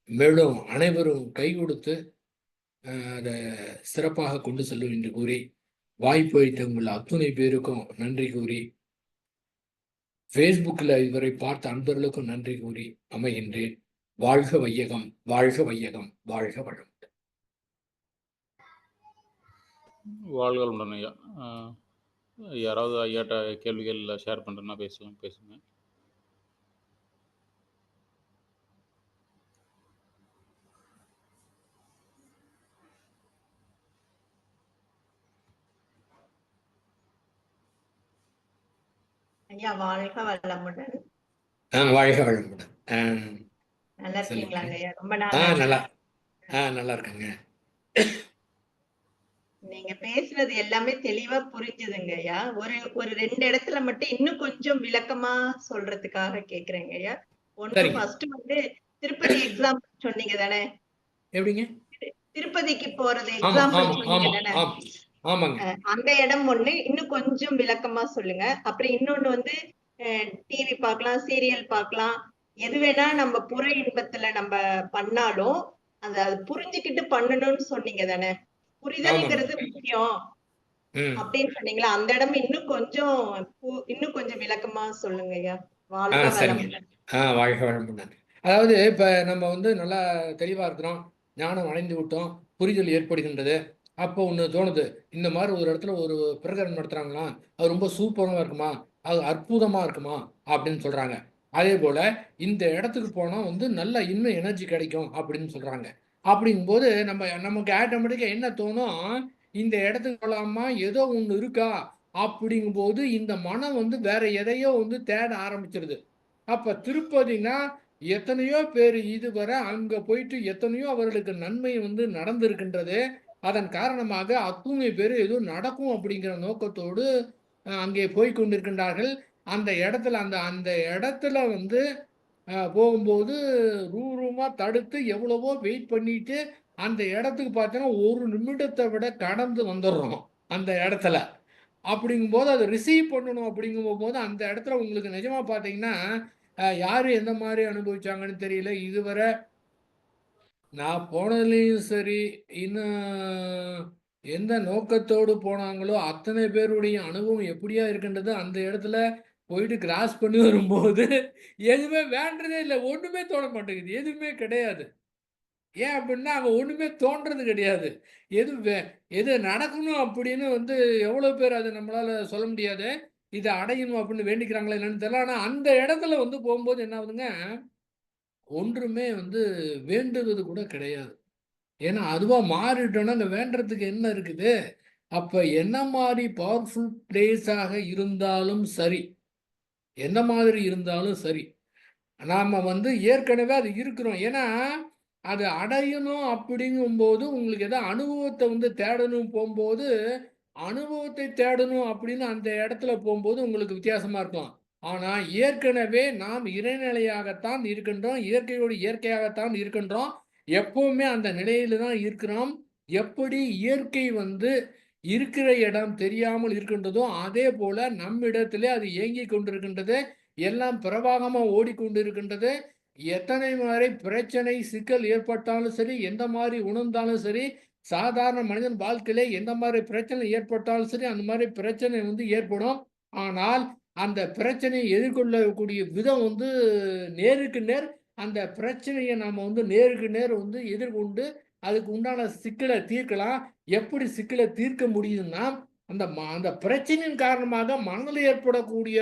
மேலும் அனைவரும் கை கொடுத்து அதை சிறப்பாக கொண்டு செல்லும் என்று கூறி, வாய்ப்பு அளித்த உங்கள் அத்துணை பேருக்கும் நன்றி கூறி, ஃபேஸ்புக்கில் இதுவரை பார்த்த அன்பர்களுக்கும் நன்றி கூறி அமைகின்றேன். வாழ்க வையகம், வாழ்க வையகம், வாழ்க வளம். வாழ்க வளமுடன் ஐயா. யாராவது ஐயாட்ட கேள்விகள் ஷேர் பண்ணுறேன்னா பேசுங்க. ஐயா வாழ்க வளமுடன். வாழ்க வளமுடன். நல்லா இருக்கீங்களாங்க ஐயா? ரொம்ப நல்லா இருக்கேங்க. நீங்க பேசுறது எல்லாமே தெளிவா புரிஞ்சுதுங்க ஐயா. ஒரு 2 இடத்துல மட்டும் இன்னும் கொஞ்சம் விளக்கமா சொல்றதுக்காக கேக்குறேங்க ஐயா. ஒண்ணு ஃபர்ஸ்ட் வந்து திருப்பதி எக்ஸாம் சொன்னீங்க தானே? எப்படிங்க? திருப்பதிக்கு போறது எக்ஸாம்பிள் சொன்னீங்க தானே? ஆமாங்க. அந்த இடம் ஒண்ணு இன்னும் கொஞ்சம் விளக்கமா சொல்லுங்க. அப்புறம் இன்னொன்னு வந்து டிவி பார்க்கலாம், சீரியல் பார்க்கலாம், எது வேணா நம்ம புற இன்பத்துல நம்ம பண்ணாலும் அது புரிஞ்சுக்கிட்டு பண்ணணும்னு சொன்னீங்க தானே? புரிதல்ங்கிறது முக்கியம் அப்படின்னு சொன்னீங்களா? அந்த இடம் இன்னும் கொஞ்சம் விளக்கமா சொல்லுங்க ஐயா. வாழ்க வளமுடன். அதாவது இப்ப நம்ம வந்து நல்லா தெளிவா இருக்கிறோம், ஞானம் அடைந்து விட்டோம், புரிதல் ஏற்படுகின்றது. அப்போ ஒன்று தோணுது, இந்த மாதிரி ஒரு இடத்துல ஒரு பிரகடனம் நடத்துறாங்களா, அது ரொம்ப சூப்பராக இருக்குமா, அது அற்புதமா இருக்குமா அப்படின்னு சொல்றாங்க. அதே போல இந்த இடத்துக்கு போனா வந்து நல்ல இன்னும் எனர்ஜி கிடைக்கும் அப்படின்னு சொல்றாங்க. அப்படிங்கும்போது நமக்கு ஆட்டோமேட்டிக்கா என்ன தோணும், இந்த இடத்துக்கு போகலாமா, ஏதோ ஒன்று இருக்கா அப்படிங்கும்போது இந்த மனம் வந்து வேற எதையோ வந்து தேட ஆரம்பிச்சிருது. அப்ப திருப்பதினா எத்தனையோ பேர் இதுவரை அங்க போயிட்டு எத்தனையோ அவர்களுக்கு நன்மை வந்து நடந்திருக்கின்றது. அதன் காரணமாக அத்துணை பேர் ஏதோ நடக்கும் அப்படிங்கிற நோக்கத்தோடு அங்கே போய் கொண்டிருக்கின்றார்கள். அந்த இடத்துல அந்த இடத்துல வந்து போகும்போது ரூமா தடுத்து எவ்வளவோ வெயிட் பண்ணிட்டு அந்த இடத்துக்கு பார்த்தீங்கன்னா 1 நிமிடத்தை விட கடந்து வந்துடுறோம் அந்த இடத்துல. அப்படிங்கும்போது அதை ரிசீவ் பண்ணணும் அப்படிங்கும்போது அந்த இடத்துல உங்களுக்கு நிஜமா பார்த்தீங்கன்னா யாரு எந்த மாதிரி அனுபவிச்சாங்கன்னு தெரியல. இதுவரை நான் போனதுலேயும் சரி, இன்னும் எந்த நோக்கத்தோடு போனாங்களோ அத்தனை பேருடைய அனுபவம் எப்படியா இருக்கின்றது. அந்த இடத்துல போயிட்டு கிராஸ் பண்ணி வரும்போது எதுவுமே வேண்டதே இல்லை, ஒன்றுமே தோண மாட்டேங்குது, எதுவுமே கிடையாது. ஏன் அப்படின்னா அங்கே ஒன்றுமே தோன்றது கிடையாது. எது நடக்கணும் அப்படின்னு வந்து எவ்வளோ பேர் அது நம்மளால் சொல்ல முடியாது. இதை அடையணும் அப்படின்னு வேண்டிக்கிறாங்களா என்னன்னு தெரியல. ஆனால் அந்த இடத்துல வந்து போகும்போது என்ன ஆகுதுங்க, ஒன்றுமே வந்து வேண்டுவது கூட கிடையாது. ஏன்னா அதுவா மாறிட்டோம்னா அங்க வேண்டறதுக்கு என்ன இருக்குது? அப்ப என்ன மாதிரி பவர்ஃபுல் பிளேஸாக இருந்தாலும் சரி, எந்த மாதிரி இருந்தாலும் சரி, நாம வந்து ஏற்கனவே அது இருக்கிறோம். ஏன்னா அது அடையணும் அப்படிங்கும்போது உங்களுக்கு ஏதோ அனுபவத்தை வந்து தேடணும் போகும்போது, அனுபவத்தை தேடணும் அப்படின்னு அந்த இடத்துல போகும்போது உங்களுக்கு வித்தியாசமா இருக்கலாம். ஆனா ஏற்கனவே நாம் இறைநிலையாகத்தான் இருக்கின்றோம். இயற்கையோடு இயற்கையாகத்தான் இருக்கின்றோம். எப்பவுமே அந்த நிலையில தான் இருக்கிறோம். எப்படி இயற்கை வந்து இருக்கிற இடம் தெரியாமல் இருக்கின்றதோ, அதே போல நம்மிடத்திலே அது இயங்கிக் கொண்டிருக்கின்றது. எல்லாம் பிரவாகமா ஓடிக்கொண்டிருக்கின்றது. எத்தனை முறை பிரச்சனை, சிக்கல் ஏற்பட்டாலும் சரி, எந்த மாதிரி உணர்ந்தாலும் சரி, சாதாரண மனிதன் வாழ்க்கையிலே எந்த மாதிரி பிரச்சனை ஏற்பட்டாலும் சரி, அந்த மாதிரி பிரச்சனை வந்து ஏற்படும். ஆனால் அந்த பிரச்சனையை எதிர்கொள்ளக்கூடிய விதம் வந்து நேருக்கு நேர் அந்த பிரச்சனையை நாம வந்து நேருக்கு நேர் வந்து எதிர்கொண்டு அதுக்கு உண்டான சிக்கலை தீர்க்கலாம். எப்படி சிக்கலை தீர்க்க முடியும்னா, அந்த பிரச்சனையின் காரணமாக மனதில் ஏற்படக்கூடிய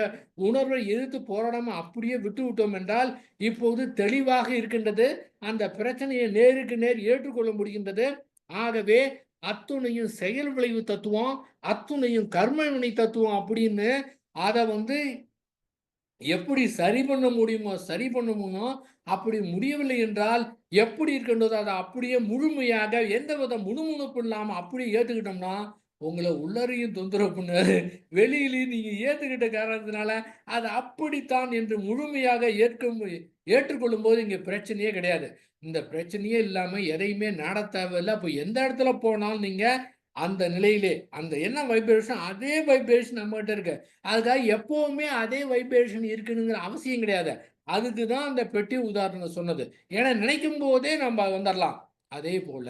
உணர்வை எதிர்த்து போராடாம அப்படியே விட்டு விட்டோம் என்றால் இப்போது தெளிவாக இருக்கின்றது. அந்த பிரச்சனையை நேருக்கு நேர் ஏற்றுக்கொள்ள முடிகின்றது. ஆகவே அத்துணையும் செயல் விளைவு தத்துவம், அத்துணையும் கர்ம வினை தத்துவம் அப்படின்னு அதை வந்து எப்படி சரி பண்ண முடியுமோ சரி பண்ணுமோ, அப்படி முடியவில்லை என்றால் எப்படி இருக்கின்றதோ அதை அப்படியே முழுமையாக எந்தவித முணுமுணுப்பு இல்லாம அப்படியே ஏத்துக்கிட்டோம்னா, உங்களை உள்ளறையும் தொந்தரவு பண்ணாது, வெளியிலையும் நீங்க ஏத்துக்கிட்ட காரணத்தினால அது அப்படித்தான் என்று முழுமையாக ஏற்றுக்கொள்ளும் போது இங்க பிரச்சனையே கிடையாது. இந்த பிரச்சனையே இல்லாம எதையுமே நாட தேவையில்லை. அப்போ எந்த இடத்துல போனாலும் நீங்க அந்த நிலையிலே அந்த என்ன வைப்ரேஷன் அதே வைப்ரேஷன் நம்மகிட்ட இருக்கு. அதுக்காக எப்பவுமே அதே வைப்ரேஷன் இருக்குனுங்கிற அவசியம் கிடையாது. அதுக்கு தான் அந்த பெட்டி உதாரணம் சொன்னது. ஏன்னா நினைக்கும் போதே நம்ம வந்துடலாம். அதே போல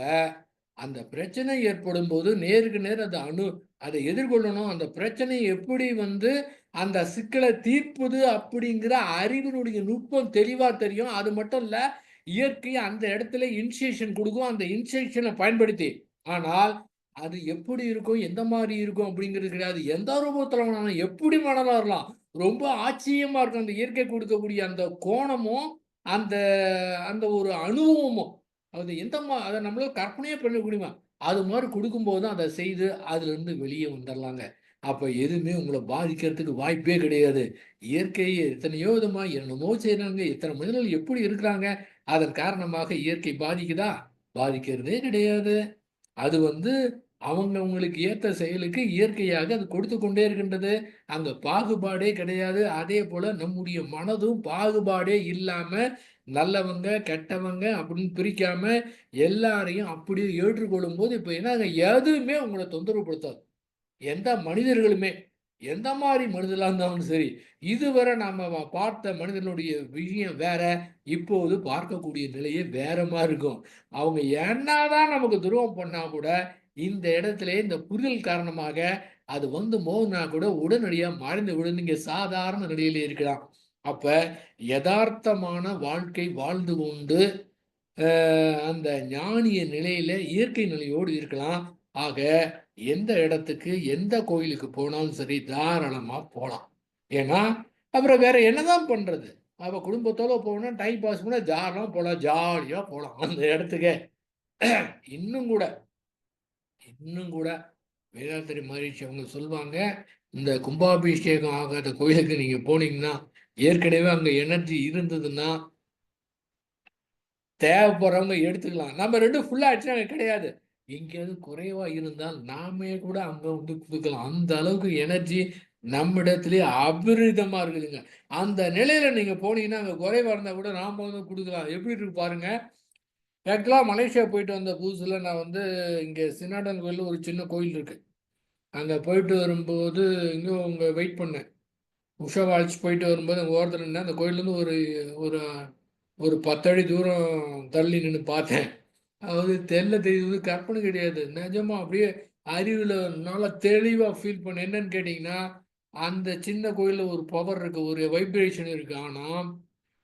அந்த பிரச்சனை ஏற்படும் போது நேருக்கு நேர் அதை எதிர்கொள்ளணும். அந்த பிரச்சனை எப்படி அந்த சிக்கலை தீர்ப்பது அப்படிங்கிற அறிவினுடைய நுட்பம் தெளிவா தெரியும். அது மட்டும் இல்ல, இயற்கை அந்த இடத்துல இனிஷியேஷன் கொடுக்கும். அந்த இனிஷியேஷனை பயன்படுத்தி ஆனால் அது எப்படி இருக்கும், எந்த மாதிரி இருக்கும் அப்படிங்கிறது கிடையாது. எந்த ரூபத்துல வேணாலும் எப்படி வேணாலும் வரலாம். ரொம்ப ஆச்சரியமா இருக்கும் அந்த இயற்கை கொடுக்கக்கூடிய அந்த கோணமும் அந்த அந்த ஒரு அனுபவமும் அது அதை நம்மளால கற்பனையே பண்ண முடியுமா? அது மாதிரி கொடுக்கும்போது தான் அதை செய்து அதிலிருந்து வெளியே வந்துடலாங்க. அப்ப எதுவுமே உங்களை பாதிக்கிறதுக்கு வாய்ப்பே கிடையாது. இயற்கை எத்தனையோ விதமா என்னமோ செய்றாங்க. எத்தனை மனிதர்கள் எப்படி இருக்கிறாங்க? அதன் காரணமாக இயற்கை பாதிக்குதா? பாதிக்கிறதே கிடையாது. அது அவங்களுக்கு ஏத்த செயலுக்கு இயற்கையாக அது கொடுத்து கொண்டே இருக்கின்றது. அங்க பாகுபாடே கிடையாது. அதே போல நம்முடைய மனதும் பாகுபாடே இல்லாம நல்லவங்க, கெட்டவங்க அப்படின்னு பிரிக்காம எல்லாரையும் அப்படியே ஏற்றுக்கொள்ளும்போது, இப்ப என்னங்க எதுவுமே உங்கள தொந்தரவுபடுத்தாது. எந்த மனிதர்களுமே, எந்த மாரி மனிதர்களா இருந்தாலும் சரி, இதுவரை நாம பார்த்த மனிதனுடைய விஷயம் வேற, இப்போது பார்க்கக்கூடிய நிலையே வேற மாரி இருக்கும். அவங்க என்னதான் நமக்கு துரோகம் பண்ணா கூட, இந்த இடத்திலே இந்த புரிதல் காரணமாக அது மோதுனா கூட உடனடியா மறைந்து விடும். நீங்க சாதாரண நிலையிலே இருக்கலாம். அப்ப எதார்த்தமான வாழ்க்கை வாழ்ந்து கொண்டு, அந்த ஞானிய நிலையில இயற்கை நிலையோடு இருக்கலாம். ஆக எந்த இடத்துக்கு, எந்த கோயிலுக்கு போனாலும் சரி, தாராளமா போலாம். ஏன்னா, அப்புறம் வேற என்னதான் பண்றது? அப்ப குடும்பத்தோட போகணும்னா, டைம் பாஸ் பண்ண தாராளமா போலாம். ஜாலியா போலாம் அந்த இடத்துக்கு. இன்னும் கூட இன்னும் கூட வேதாத்திரி மகரிஷி அவங்க சொல்வாங்க, இந்த கும்பாபிஷேகம் ஆகாத கோயிலுக்கு நீங்க போனீங்கன்னா, ஏற்கனவே அங்க எனர்ஜி இருந்ததுன்னா, தேவைப்படுறவங்க எடுத்துக்கலாம். நம்ம 2 ஃபுல்லா ஆச்சுன்னா கிடையாது. எங்கேயாவது குறைவா இருந்தால் நாமே கூட அங்க குடுக்கலாம். அந்த அளவுக்கு எனர்ஜி நம்மிடத்திலே அபரிதமா இருக்குதுங்க. அந்த நிலையில நீங்க போனீங்கன்னா, அங்க குறைவா இருந்தா கூட நாம குடுக்கலாம். எப்படி இருக்கு பாருங்க. ஆக்சுவலா மலேசியா போயிட்டு வந்த புதுசுல நான் இங்க சின்னாடன் கோயில்ல ஒரு சின்ன கோயில் இருக்கு. அங்க போயிட்டு வரும்போது இங்கேயும் அங்க வெயிட் பண்ணேன். உஷாவ அழைச்சு போயிட்டு வரும்போது அங்க ஓரத்துல நின்னேன். அந்த கோயில்லேருந்து ஒரு ஒரு ஒரு 10 அடி தூரம் தள்ளி நின்னு பார்த்தேன். அதாவது தெள்ள தெரியுது கற்பனை கிடையாது. நிஜமா அப்படியே அறிவுல நல்லா தெளிவா ஃபீல் பண்ணேன். என்னன்னு கேட்டீங்கன்னா, அந்த சின்ன கோயில்ல ஒரு பவர் இருக்கு. ஒரு வைப்ரேஷன் இருக்கு. ஆனா,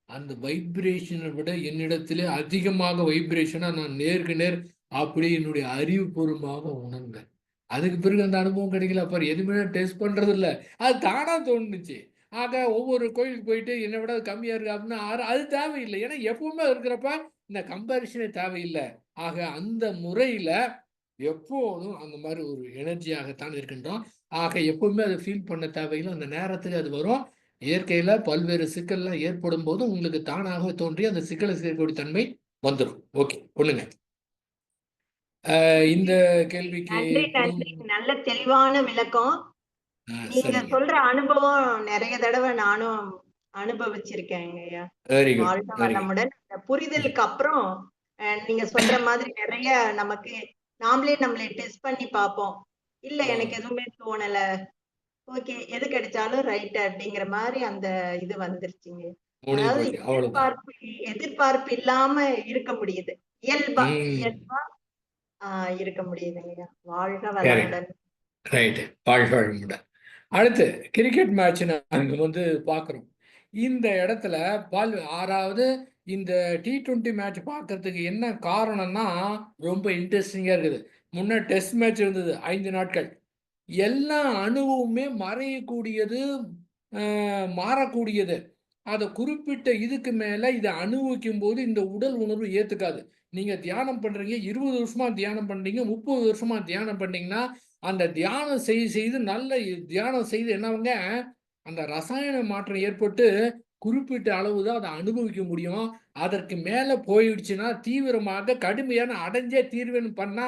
அந்த வைப்ரேஷனை விட என்னிடத்திலே அதிகமாக வைப்ரேஷனா நான் நேருக்கு நேர் அப்படியே என்னுடைய அறிவுபூர்வமாக உணர்ந்தேன். அதுக்கு பிறகு அந்த அனுபவம் கிடைக்கல. அப்புறம் எதுவுமே டெஸ்ட் பண்றது இல்ல. அது தானா தோணுச்சு. ஆக ஒவ்வொரு கோயிலுக்கு போயிட்டு என்னை விட அது கம்மியா இருக்கு அப்படின்னா அது தேவையில்லை. ஏன்னா எப்பவுமே இருக்கிறப்ப இந்த கம்பேரிஷனே தேவையில்லை. ஆக அந்த முறையில எப்போதும் அந்த மாதிரி ஒரு எனர்ஜியாகத்தான் இருக்கின்றோம். ஆக எப்பவுமே அதை ஃபீல் பண்ண தேவையில்லை. அந்த நேரத்துக்கு அது வரும். இயற்கையில பல்வேறு சிக்கல்லாம் ஏற்படும் போது உங்களுக்கு தானாக தோன்றி அந்த சிக்கலை தீர்க்கக்கூடிய தன்மை வந்துரும். ஓகே. ஒண்ணுங்க. இந்த கேள்விக்கு நன்றி, நன்றி. நல்ல தெளிவான விளக்கம். நீங்க சரிங்க. சொல்ற அனுபவம் நிறைய தடவை நானும் அனுபவிச்சிருக்கேங்கய்யா. Very good. வாழ்க வெரி குட். வளமுடன். இந்த புரிதலுக்கு அப்புறம் நீங்க சொல்ற மாதிரி நிறைய நமக்கு நாமளே நம்மளை டெஸ்ட் பண்ணி பார்ப்போம். இல்ல எனக்கு எதுவுமே தோணல. ஓகே, எது கிடைச்சாலும் ரைட் அப்படிங்கிற மாதிரி அந்த இது வந்துருச்சுங்க. முடிஞ்சு அதாவது போச்சு. அவ்வளவுதான். எதிர்பார்ப்பு இல்லாம இருக்க முடியுது. இயல்பா இருக்க முடியுதுங்கய்யா. வாழ்க கரெக்ட். வளமுடன். ரைட்டு. வாழ்க வளமுடன். அடுத்து கிரிக்கெட் மேட்ச் நாங்க பார்க்குறோம். இந்த இடத்துல 6வது இந்த T20 மேட்ச் பார்க்கறதுக்கு என்ன காரணம்னா, ரொம்ப இன்ட்ரெஸ்டிங்கா இருக்குது. முன்ன டெஸ்ட் மேட்ச் இருந்தது 5 நாட்கள். எல்லா அணுவுமே மறையக்கூடியது, மாறக்கூடியது. அத குறிப்பிட்ட இதுக்கு மேல இத அனுபவிக்கும்போது இந்த உடல் உணர்வு ஏத்துக்காது. நீங்க தியானம் பண்றீங்க, 20 வருஷமா தியானம் பண்றீங்க, 30 வருஷமா தியானம் பண்ணீங்கன்னா, அந்த தியானம் செய்து நல்ல தியானம் செய்து என்னவுங்க, அந்த ரசாயன மாற்றம் ஏற்பட்டு குறிப்பிட்ட அளவு தான் அத அனுபவிக்க முடியும். அதற்கு மேல போயிடுச்சுன்னா, தீவிரமாக கடுமையான அடைஞ்சே தீர்வேன்னு பண்ணா,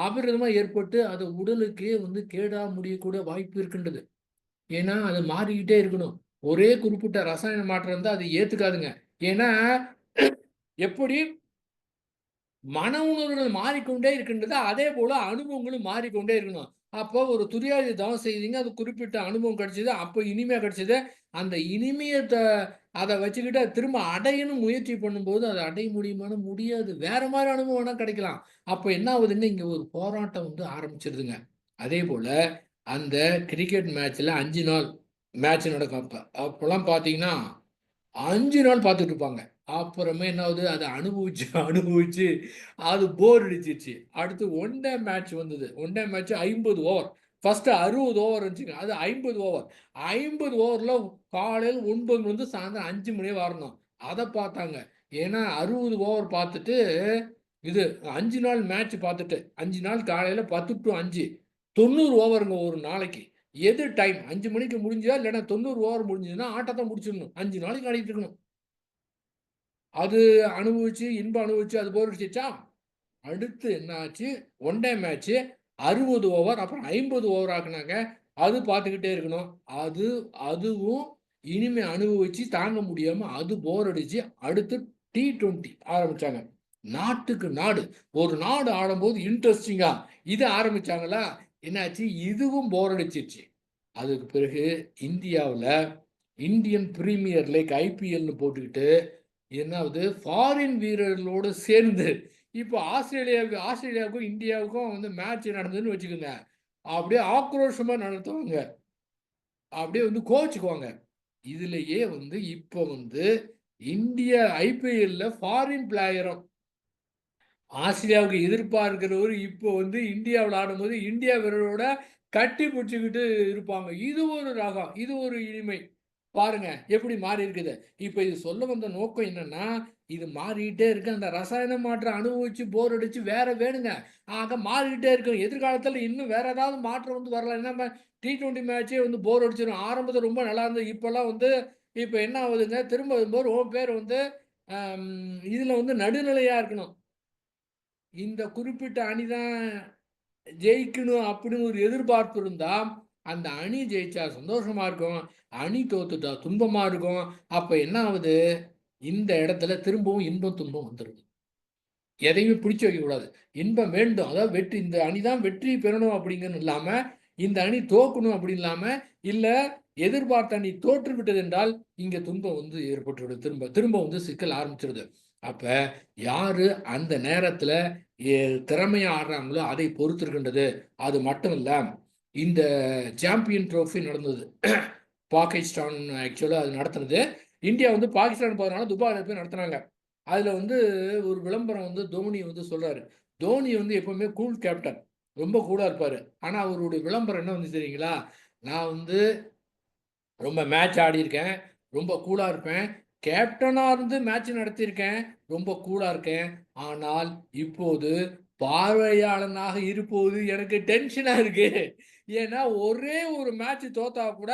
அபரிதமா ஏற்பட்டு அது உடலுக்கே கேடா முடியக்கூடிய வாய்ப்பு இருக்கின்றது. ஏன்னா, அது மாறிக்கிட்டே இருக்கணும். ஒரே குறிப்பிட்ட ரசாயன மாற்றம் இருந்தா அது ஏத்துக்காதுங்க. ஏன்னா, எப்படி மன உணர்வுகள் மாறிக்கொண்டே இருக்கின்றது. அதே போல அனுபவங்களும் மாறிக்கொண்டே இருக்கணும். அப்போ ஒரு துரியாதி தவம் செய்தீங்க. அது குறிப்பிட்ட அனுபவம் கிடைச்சது. அப்போ இனிமையா கிடைச்சது. அந்த இனிமையத்த அத வச்சுக்கிட்டு திரும்ப அடையணும் முயற்சி பண்ணும்போது, அத அடைய முடியுமான்னா முடியாது. வேற மாரி அனுபவம் வேணா கிடைக்கலாம். அப்ப என்ன ஆகுதுங்க, இங்க ஒரு போராட்டம் வந்து ஆரம்பிச்சுருதுங்க. அதேபோல அந்த கிரிக்கெட் மேட்ச்ல 5 நாள் மேட்ச் நடக்கும் அப்ப. அப்பலாம் பார்த்தீங்கன்னா 5 நாள் பார்த்துட்டு இருப்பாங்க. அப்புறமே என்ன ஆகுது, அத அனுபவிச்சு, அனுபவிச்சு அது போர் அடிச்சிருச்சு. அடுத்து ஒன் டே மேட்ச் வந்தது. One day match 50 over. First 60 over இருந்துச்சுங்க. அது 50 ஓவர். 50 ஓவர்ல காலையில 9 மணிலேருந்து சாயந்தரம் 5 மணி வரணும். அத பார்த்தாங்க. ஏன்னா 60 ஓவர் பார்த்துட்டு, இது 5 நாள் மேட்ச் பார்த்துட்டு, 5 நாள் காலையில 10 டூ 5 90 ஓவருங்க ஒரு நாளைக்கு. எது டைம் 5 மணிக்கு முடிஞ்சா, இல்லன்னா 90 ஓவர் முடிஞ்சதுன்னா ஆட்டத்த முடிச்சிடணும். 5 நாளைக்கு ஆடிட்டு இருக்கணும். அது அனுபவிச்சு, இன்பம் அனுபவிச்சு அது போர் அடிச்சிருச்சா? அடுத்து என்ன ஆச்சு, ஒன் டே மேட்ச்சு 60 ஓவர், அப்புறம் 50 ஓவர் ஆக்குனாங்க. அது பார்த்துக்கிட்டே இருக்கணும். அதுவும் இனிமை அனுபவிச்சு தாங்க முடியாம அது போர் அடிச்சு, அடுத்து T20 ஆரம்பிச்சாங்க. நாட்டுக்கு நாடு. ஒரு நாடு ஆடும்போது இன்ட்ரஸ்டிங்கா இது ஆரம்பிச்சாங்களா, என்னாச்சு இதுவும் போர் அடிச்சிருச்சு. அதுக்கு பிறகு இந்தியாவுல இந்தியன் பிரீமியர் லீக் ஐபிஎல்னு போட்டுக்கிட்டு, என்னாவது ஃபாரின் வீரர்களோடு சேர்ந்து இப்போ ஆஸ்திரேலியாவுக்கும் இந்தியாவுக்கும் வந்து மேட்ச் நடந்ததுன்னு வச்சுக்கோங்க. அப்படியே ஆக்ரோஷமா நடத்துவாங்க. அப்படியே வந்து கோவிச்சுக்குவாங்க. இதுலயே வந்து இப்போ வந்து இந்திய ஐபிஎல்ல ஃபாரின் பிளேயரும் ஆஸ்திரேலியாவுக்கு எதிர்பார்க்கிறவரு இப்போ வந்து இந்தியாவுல ஆடும்போது இந்தியா வீரரோட கட்டி பிடிச்சுக்கிட்டு இருப்பாங்க. இது ஒரு ரகம். இது ஒரு இனிமை. பாருங்க எப்படி மாறி இருக்குது. இப்ப இது சொல்ல வந்த நோக்கம் என்னன்னா, இது மாறிட்டே இருக்கு. அந்த ரசாயன மாற்றம் அனுபவிச்சு போர் அடிச்சு வேற வேணுங்க. ஆக மாறிக்கிட்டே இருக்கு. எதிர்காலத்துல இன்னும் வேற ஏதாவது மாற்றம் வந்து வரலாம். என்ன T20 மேட்சே வந்து போர் அடிச்சிரும். ஆரம்பத்துல ரொம்ப நல்லா இருந்தது. இப்பல்லாம் வந்து இப்ப என்ன ஆகுதுங்க, திரும்ப வரும்போது உன் பேர் வந்து இதுல வந்து நடுநிலையா இருக்கணும். இந்த குறிப்பிட்ட அணி தான் ஜெயிக்கணும் அப்படின்னு ஒரு எதிர்பார்ப்பு இருந்தா, அந்த அணி ஜெயிச்சா சந்தோஷமா இருக்கும். அணி தோத்துட்டா துன்பமா இருக்கும். அப்ப என்ன ஆகுது? இந்த இடத்துல திரும்பவும் இன்பம், துன்பம் வந்துருது. எதையுமே பிடிச்சு வைக்கக்கூடாது. இன்பம் வேண்டும். அதாவது வெற்றி இந்த அணி தான் வெற்றி பெறணும் அப்படிங்கிறது இல்லாம, இந்த அணி தோக்கணும் அப்படின்னு இல்லாம, இல்ல எதிர்பார்த்த அணி தோற்று விட்டது என்றால், இங்க துன்பம் வந்து ஏற்பட்டுவிடும். திரும்ப திரும்ப வந்து சிக்கல் ஆரம்பிச்சுருது. அப்ப யாரு அந்த நேரத்துல எ திறமையா ஆடுறாங்களோ, அதை பொறுத்து இருக்கின்றது. அது மட்டும் இல்ல, இந்த சாம்பியன் ட்ரோஃபி நடந்தது. பாகிஸ்தான் ஆக்சுவலா அது நடத்துனது. இந்தியா வந்து பாகிஸ்தான் போறதுனால துபாயில போய் நடத்துனாங்க. அதுல வந்து ஒரு விளம்பரம் வந்து தோனி வந்து சொல்றாரு. தோனி வந்து எப்பவுமே கூல் கேப்டன். ரொம்ப கூலா இருப்பாரு. ஆனா அவருடைய விளம்பரம் என்ன வந்து தெரியுங்களா? நான் வந்து ரொம்ப மேட்ச் ஆடியிருக்கேன். ரொம்ப கூலா இருப்பேன். கேப்டனா இருந்து மேட்ச் நடத்தியிருக்கேன். ரொம்ப கூலா இருக்கேன். ஆனால் இப்போது பார்வையாளனாக இருப்போது எனக்கு டென்ஷனா இருக்கு. ஏன்னா ஒரே ஒரு மேட்ச் தோத்தா கூட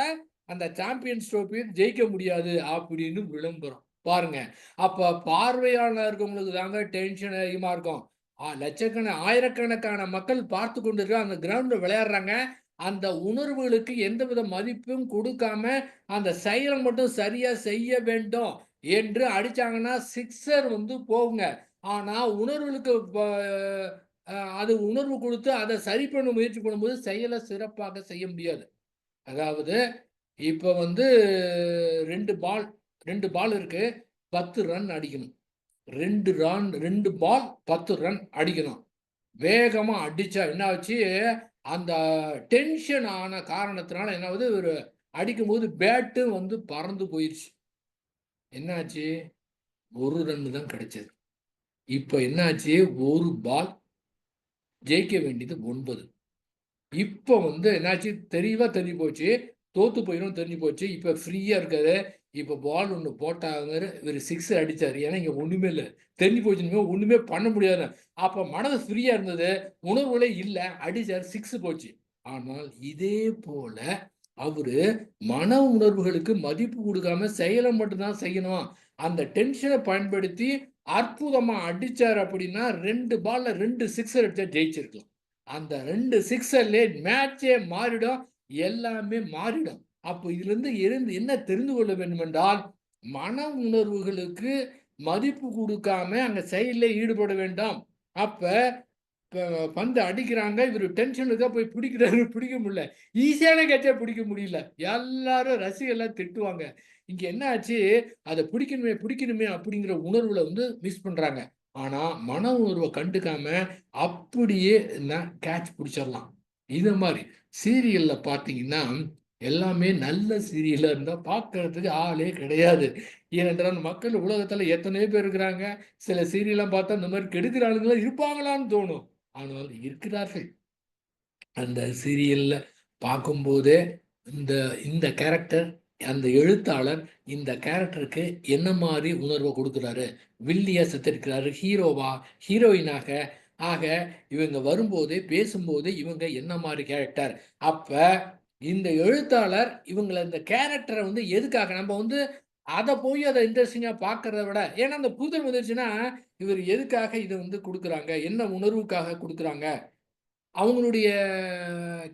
அந்த சாம்பியன்ஸ் ட்ரோஃபிய ஜெயிக்க முடியாது அப்படின்னு விளம்பரம். பாருங்க. அப்ப பார்வையாளரா இருக்கவங்களுக்கு தாங்க டென்ஷன் அதிகமா இருக்கும். ஆயிரக்கணக்கான மக்கள் பார்த்து கொண்டிருக்க அந்த கிரவுண்ட்ல விளையாடுறாங்க. அந்த உணர்வுகளுக்கு எந்தவித மதிப்பும் கொடுக்காம, அந்த செயல மட்டும் சரியா செய்ய வேண்டும் என்று அடிச்சாங்கன்னா, சிக்ஸர் வந்து போகுங்க. ஆனா, உணர்வுகளுக்கு அது உணர்வு குடுத்து அத சரி பண்ண முயற்சி பண்ணும்போது, செயல சிறப்பாக செய்ய முடியாது. அதாவது, இப்ப வந்து 2 பால் 2 பால் இருக்கு. 10 ரன் அடிக்கணும். 2 பால் 10 ரன் அடிக்கணும். வேகமா அடிச்சா என்ன ஆச்சு, அந்த டென்ஷன் ஆன காரணத்தினால என்ன ஆகுது, ஒரு அடிக்கும்போது பேட்டு வந்து பறந்து போயிருச்சு. என்னாச்சு? 1 ரன் தான் கிடைச்சது. இப்ப என்னாச்சு, 1 பால் ஜெயிக்க வேண்டியது 9. இப்ப வந்து என்னாச்சு, தெளிவா தெரிஞ்சு போச்சு. தோத்து போயிரும்னு தெரிஞ்சு போச்சு. இப்ப ஃப்ரீயா இருக்காரு. இப்ப பால் ஒண்ணு போட்டாரு. இவரு சிக்ஸர் அடிச்சாரு. ஏன்னா, இங்க ஒண்ணுமே இல்ல. தெரிஞ்சு போச்சு. இனிமே ஒண்ணுமே பண்ண முடியாது. அப்ப மனது ஃப்ரீயா இருந்தது. உணர்வுகளே இல்ல. அடிச்சாரு. 6 போச்சு. ஆனால் இதே போல அவரு மன உணர்வுகளுக்கு மதிப்பு குடுக்காம செயல மட்டும் தான் செய்யணும். அந்த டென்ஷன பயன்படுத்தி அற்புதமா அடிச்சாரு அப்படின்னா, 2 பால்ல 2 சிக்ஸர் அடிச்சா ஜெயிச்சிருக்கலாம். அந்த 2 சிக்ஸர்லயே மேட்சே மாறிடும். எல்லாமே மாறிடும். அப்போ இதிலிருந்து என்ன தெரிந்து கொள்ள வேண்டுமென்றால், மன உணர்வுகளுக்கு மதிப்பு குடுக்காம அங்க செயல்ல ஈடுபட வேண்டாம். அப்ப பந்து அடிக்கிறாங்க, இவர் டென்ஷனுக்கா போய் பிடிக்கிறாரு, பிடிக்க முடியல. ஈஸியான கேட்சே பிடிக்க முடியல. எல்லாரும் ரசிகர்லாம் திட்டுவாங்க. இங்க என்ன ஆச்சு, அதை பிடிக்கணுமே பிடிக்கணுமே அப்படிங்கிற உணர்வுல வந்து மிஸ் பண்றாங்க. ஆனா மன உணர்வை கண்டுக்காம அப்படியே கேட்ச் பிடிச்சிடலாம். இது மாதிரி சீரியல்ல பாத்தீங்கன்னா எல்லாமே நல்ல சீரியலா இருந்தா பார்க்கறதுக்கு ஆளே கிடையாது. ஏனென்றால் மக்கள் உலகத்துல எத்தனையோ பேர் இருக்கிறாங்க. சில சீரியல்லாம் பார்த்தா இந்த மாதிரி கெடுக்கிற ஆளுங்களும் இருப்பாங்களான்னு தோணும். ஆனால் இருக்கிறார்கள். அந்த சீரியல்ல பார்க்கும்போதே இந்த இந்த கேரக்டர், அந்த எழுத்தாளர் இந்த கேரக்டருக்கு என்ன மாதிரி உணர்வை கொடுக்குறாரு, வில்லியா சித்தரிக்கிறாரு, ஹீரோவா, ஹீரோயினாக, ஆக இவங்க வரும்போதே பேசும்போது இவங்க என்ன மாதிரி கேரக்டர். அப்ப இந்த எழுத்தாளர் இவங்களை இந்த கேரக்டரை வந்து எதுக்காக நம்ம வந்து அதை போய் அதை இன்ட்ரெஸ்டிங்கா பார்க்கறத விட, ஏன்னா அந்த புரிதல் வந்துருச்சுன்னா இவர் எதுக்காக இதை வந்து கொடுக்குறாங்க, என்ன உணர்வுக்காக கொடுக்குறாங்க, அவங்களுடைய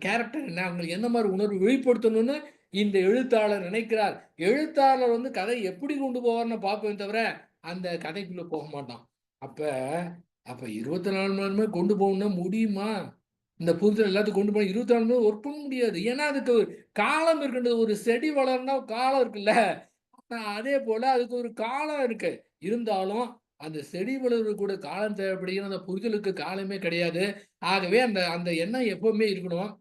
கேரக்டர் என்ன, அவங்களுக்கு எந்த மாதிரி உணர்வு வெளிப்படுத்தணும்னு இந்த எழுத்தாளர் நினைக்கிறார். எழுத்தாளர் வந்து கதை எப்படி கொண்டு போவார்னு பார்ப்போமே தவிர அந்த கதைக்குள்ள போக மாட்டான். அப்ப அப்ப 24 மணி நேரமே கொண்டு போகணும்னா முடியுமா? இந்த புரிதல் எல்லாத்தையும் கொண்டு போய் 24 மணி நேரம் ஒர்க் பண்ண முடியாது. ஏன்னா அதுக்கு ஒரு காலம் இருக்கின்றது. ஒரு செடி வளரணும்னா காலம் இருக்குல்ல. அதே போல அதுக்கு ஒரு காலம் இருக்கு. இருந்தாலும் அந்த செடி வளர்றது கூட காலம் தேவைப்படுகிறது. அந்த புரிதலுக்கு காலமே கிடையாது. ஆகவே அந்த அந்த எண்ணம் எப்பவுமே இருக்கணும்.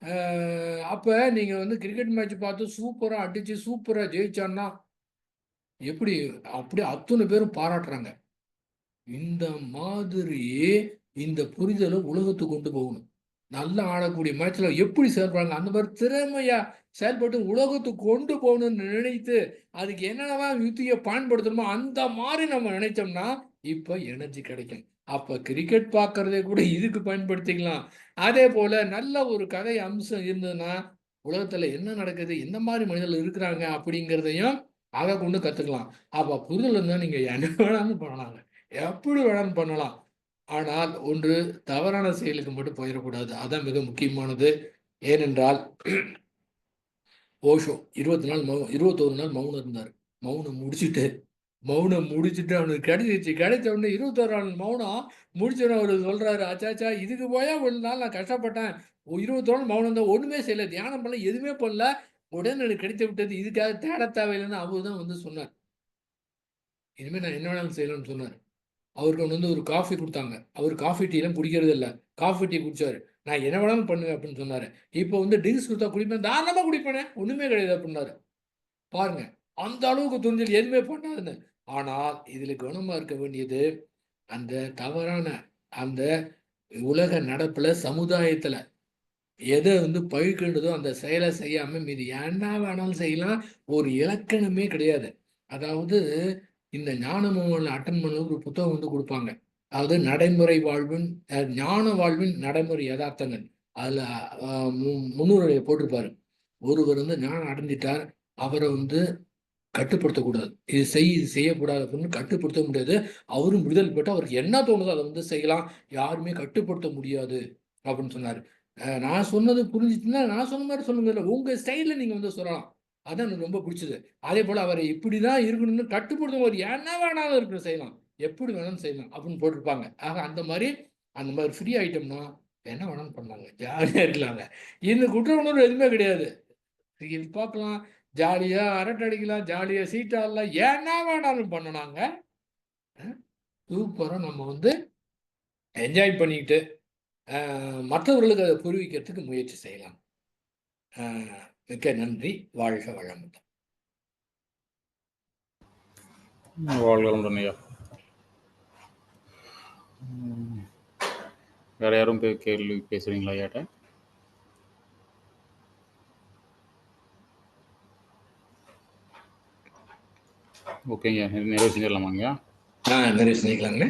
அ அப்ப நீங்க வந்து கிரிக்கெட் மேட்ச் பார்த்து சூப்பரா அடிச்சு சூப்பரா ஜெயிச்சான்னா, எப்படி அப்படியே அத்தன பேரும் பாராட்டுறாங்க. இந்த மாதிரி இந்த புரிதல உலகத்துக்கு கொண்டு போகணும். நல்லா ஆடக்கூடிய மேட்ச்ல எப்படி செயல்படுறாங்க, அந்த மாதிரி திறமையா செயல்பட்டு உலகத்துக்கு கொண்டு போகணும்னு நினைத்து, அதுக்கு என்னென்னலாம் யுக்திய பயன்படுத்தணுமோ, அந்த மாரி நம்ம நினைச்சோம்னா, இப்ப எனர்ஜி கிடைக்கும். அப்ப கிரிக்கெட் பார்க்கறதை கூட இதுக்கு பயன்படுத்திக்கலாம். அதேபோல நல்ல ஒரு கதை அம்சம் இருந்ததுன்னா, உலகத்துல என்ன நடக்குது, எந்த மாரி மனிதர்கள் இருக்கிறாங்க அப்படிங்கிறதையும் அத கொண்டு கத்துக்கலாம். அப்ப புரிதல் இருந்தா நீங்க என்ன வேணாலும் பண்ணலாங்க. எப்படி வேணாலும் பண்ணலாம். ஆனால் ஒன்று தவறான செயலுக்கு மட்டும் போயிறக்கூடாது. அதான் மிக முக்கியமானது. ஏனென்றால் ஓஷோ 21 நாள் மௌனம் இருந்தாரு. மௌனம் முடிச்சுட்டு அவனுக்கு கிடைச்சிருச்சு. கிடைச்ச உடனே 21 நாள் மௌனம் முடிச்ச உடனே அவரு சொல்றாரு, "அச்சாச்சா இதுக்கு போயா இவ்வளவு நாள் நான் கஷ்டப்பட்டேன். 21 நாள் மௌனம் தான். ஒண்ணுமே செய்யல. தியானம் பண்ணல. எதுவுமே பண்ணல. உடனே எனக்கு கிடைத்து விட்டது. இதுக்காக தேட தேவையில்லைன்னு" அவரு தான் வந்து சொன்னார். இனிமே நான் என்ன வேணாலும் செய்யலாம்னு சொன்னாரு. அவருக்கு வந்து ஒரு காஃபி குடுத்தாங்க. அவரு காஃபி, டீலாம் குடிக்கிறது இல்ல. காஃபி, டீ குடிச்சாரு. நான் என்ன வேணாலும் பண்ணுவேன் அப்படின்னு சொன்னாரு. இப்போ வந்து ட்ரிங்க்ஸ் குடுத்தா குடிப்பேன். தாராளமா குடிப்பேனே! ஒண்ணுமே கிடையாது அப்டின்னாரு. பாருங்க. அந்த அளவுக்கு துணிச்சல் எதுவுமே பண்ணாதுன்னு. ஆனால் இதில கவனமா இருக்க வேண்டியது, அந்த தவறான அந்த உலக நடப்புல, சமுதாயத்துல எத வந்து பழிக்கின்றதோ அந்த செயல செய்யாம மீதி என்ன வேணாலும் செய்யலாம். ஒரு இலக்கணமே கிடையாது. அதாவது இந்த ஞானமோகன்ல அட்டெண்ட் பண்ண ஒரு புத்தகம் வந்து குடுப்பாங்க. அதாவது நடைமுறை வாழ்வின் ஞான வாழ்வின் நடைமுறை எதார்த்தங்கள். அதுல அ முன்னுரை போட்டிருப்பாரு. ஒருவர் வந்து ஞானம் அடைஞ்சிட்டார். அவர வந்து கட்டுப்படுத்தக்கூடாது. இது செய், இது செய்யக்கூடாது அப்படின்னு கட்டுப்படுத்த முடியாது. அவரும் விடுதலை பெற்று அவருக்கு என்ன தோணுதோ அத வந்து செய்யலாம். யாருமே கட்டுப்படுத்த முடியாது அப்படின்னு சொன்னாரு. நான் சொன்னது புரிஞ்சுச்சுன்னா, நான் சொன்ன மாரி சொல்லுங்கல்ல. உங்க ஸ்டைல்ல நீங்க வந்து சொல்லலாம். அதான் எனக்கு ரொம்ப புடிச்சது. அதேபோல அவரை இப்படிதான் இருக்கணும்னு கட்டுப்படுத்தும் என்ன வேணாலும் இருக்கணும் செய்யலாம். எப்படி வேணாலும் செய்யலாம் அப்படின்னு போட்டிருப்பாங்க. ஆக அந்த மாரி ஃப்ரீ ஆயிட்டோம்னா, என்ன வேணாலும் பண்ணலாங்க. ஜாலியா இருக்கலாங்க. இந்த குற்ற உணர்வு எதுவுமே கிடையாது. இது பார்க்கலாம். ஜாலியா அரட்டை அடிக்கலாம். ஜாலியா சீட்டு ஆடலாம். என்ன வேணாலும் பண்ணலாங்க. சூப்பரா நம்ம வந்து என்ஜாய் பண்ணிட்டு, மற்றவர்களுக்கு அத புரிவிக்கிறதுக்கு முயற்சி செய்யலாம். அ மிக்க நன்றி. வாழ்க வளமுடன். வாழ்க வளமுடன் ஐயா. வேற யாரும் கேள்வி பேசுறீங்களா ஐயாட்ட? ஓகேங்க. நிறைவு செஞ்சிடலாமாங்க? நிறைவு செஞ்சுக்கலாங்க.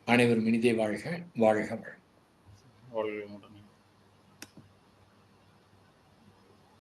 அனைவரும் இனிதே வாழ்க. வாழ்க வளம். வாழ்க வளமுடன்.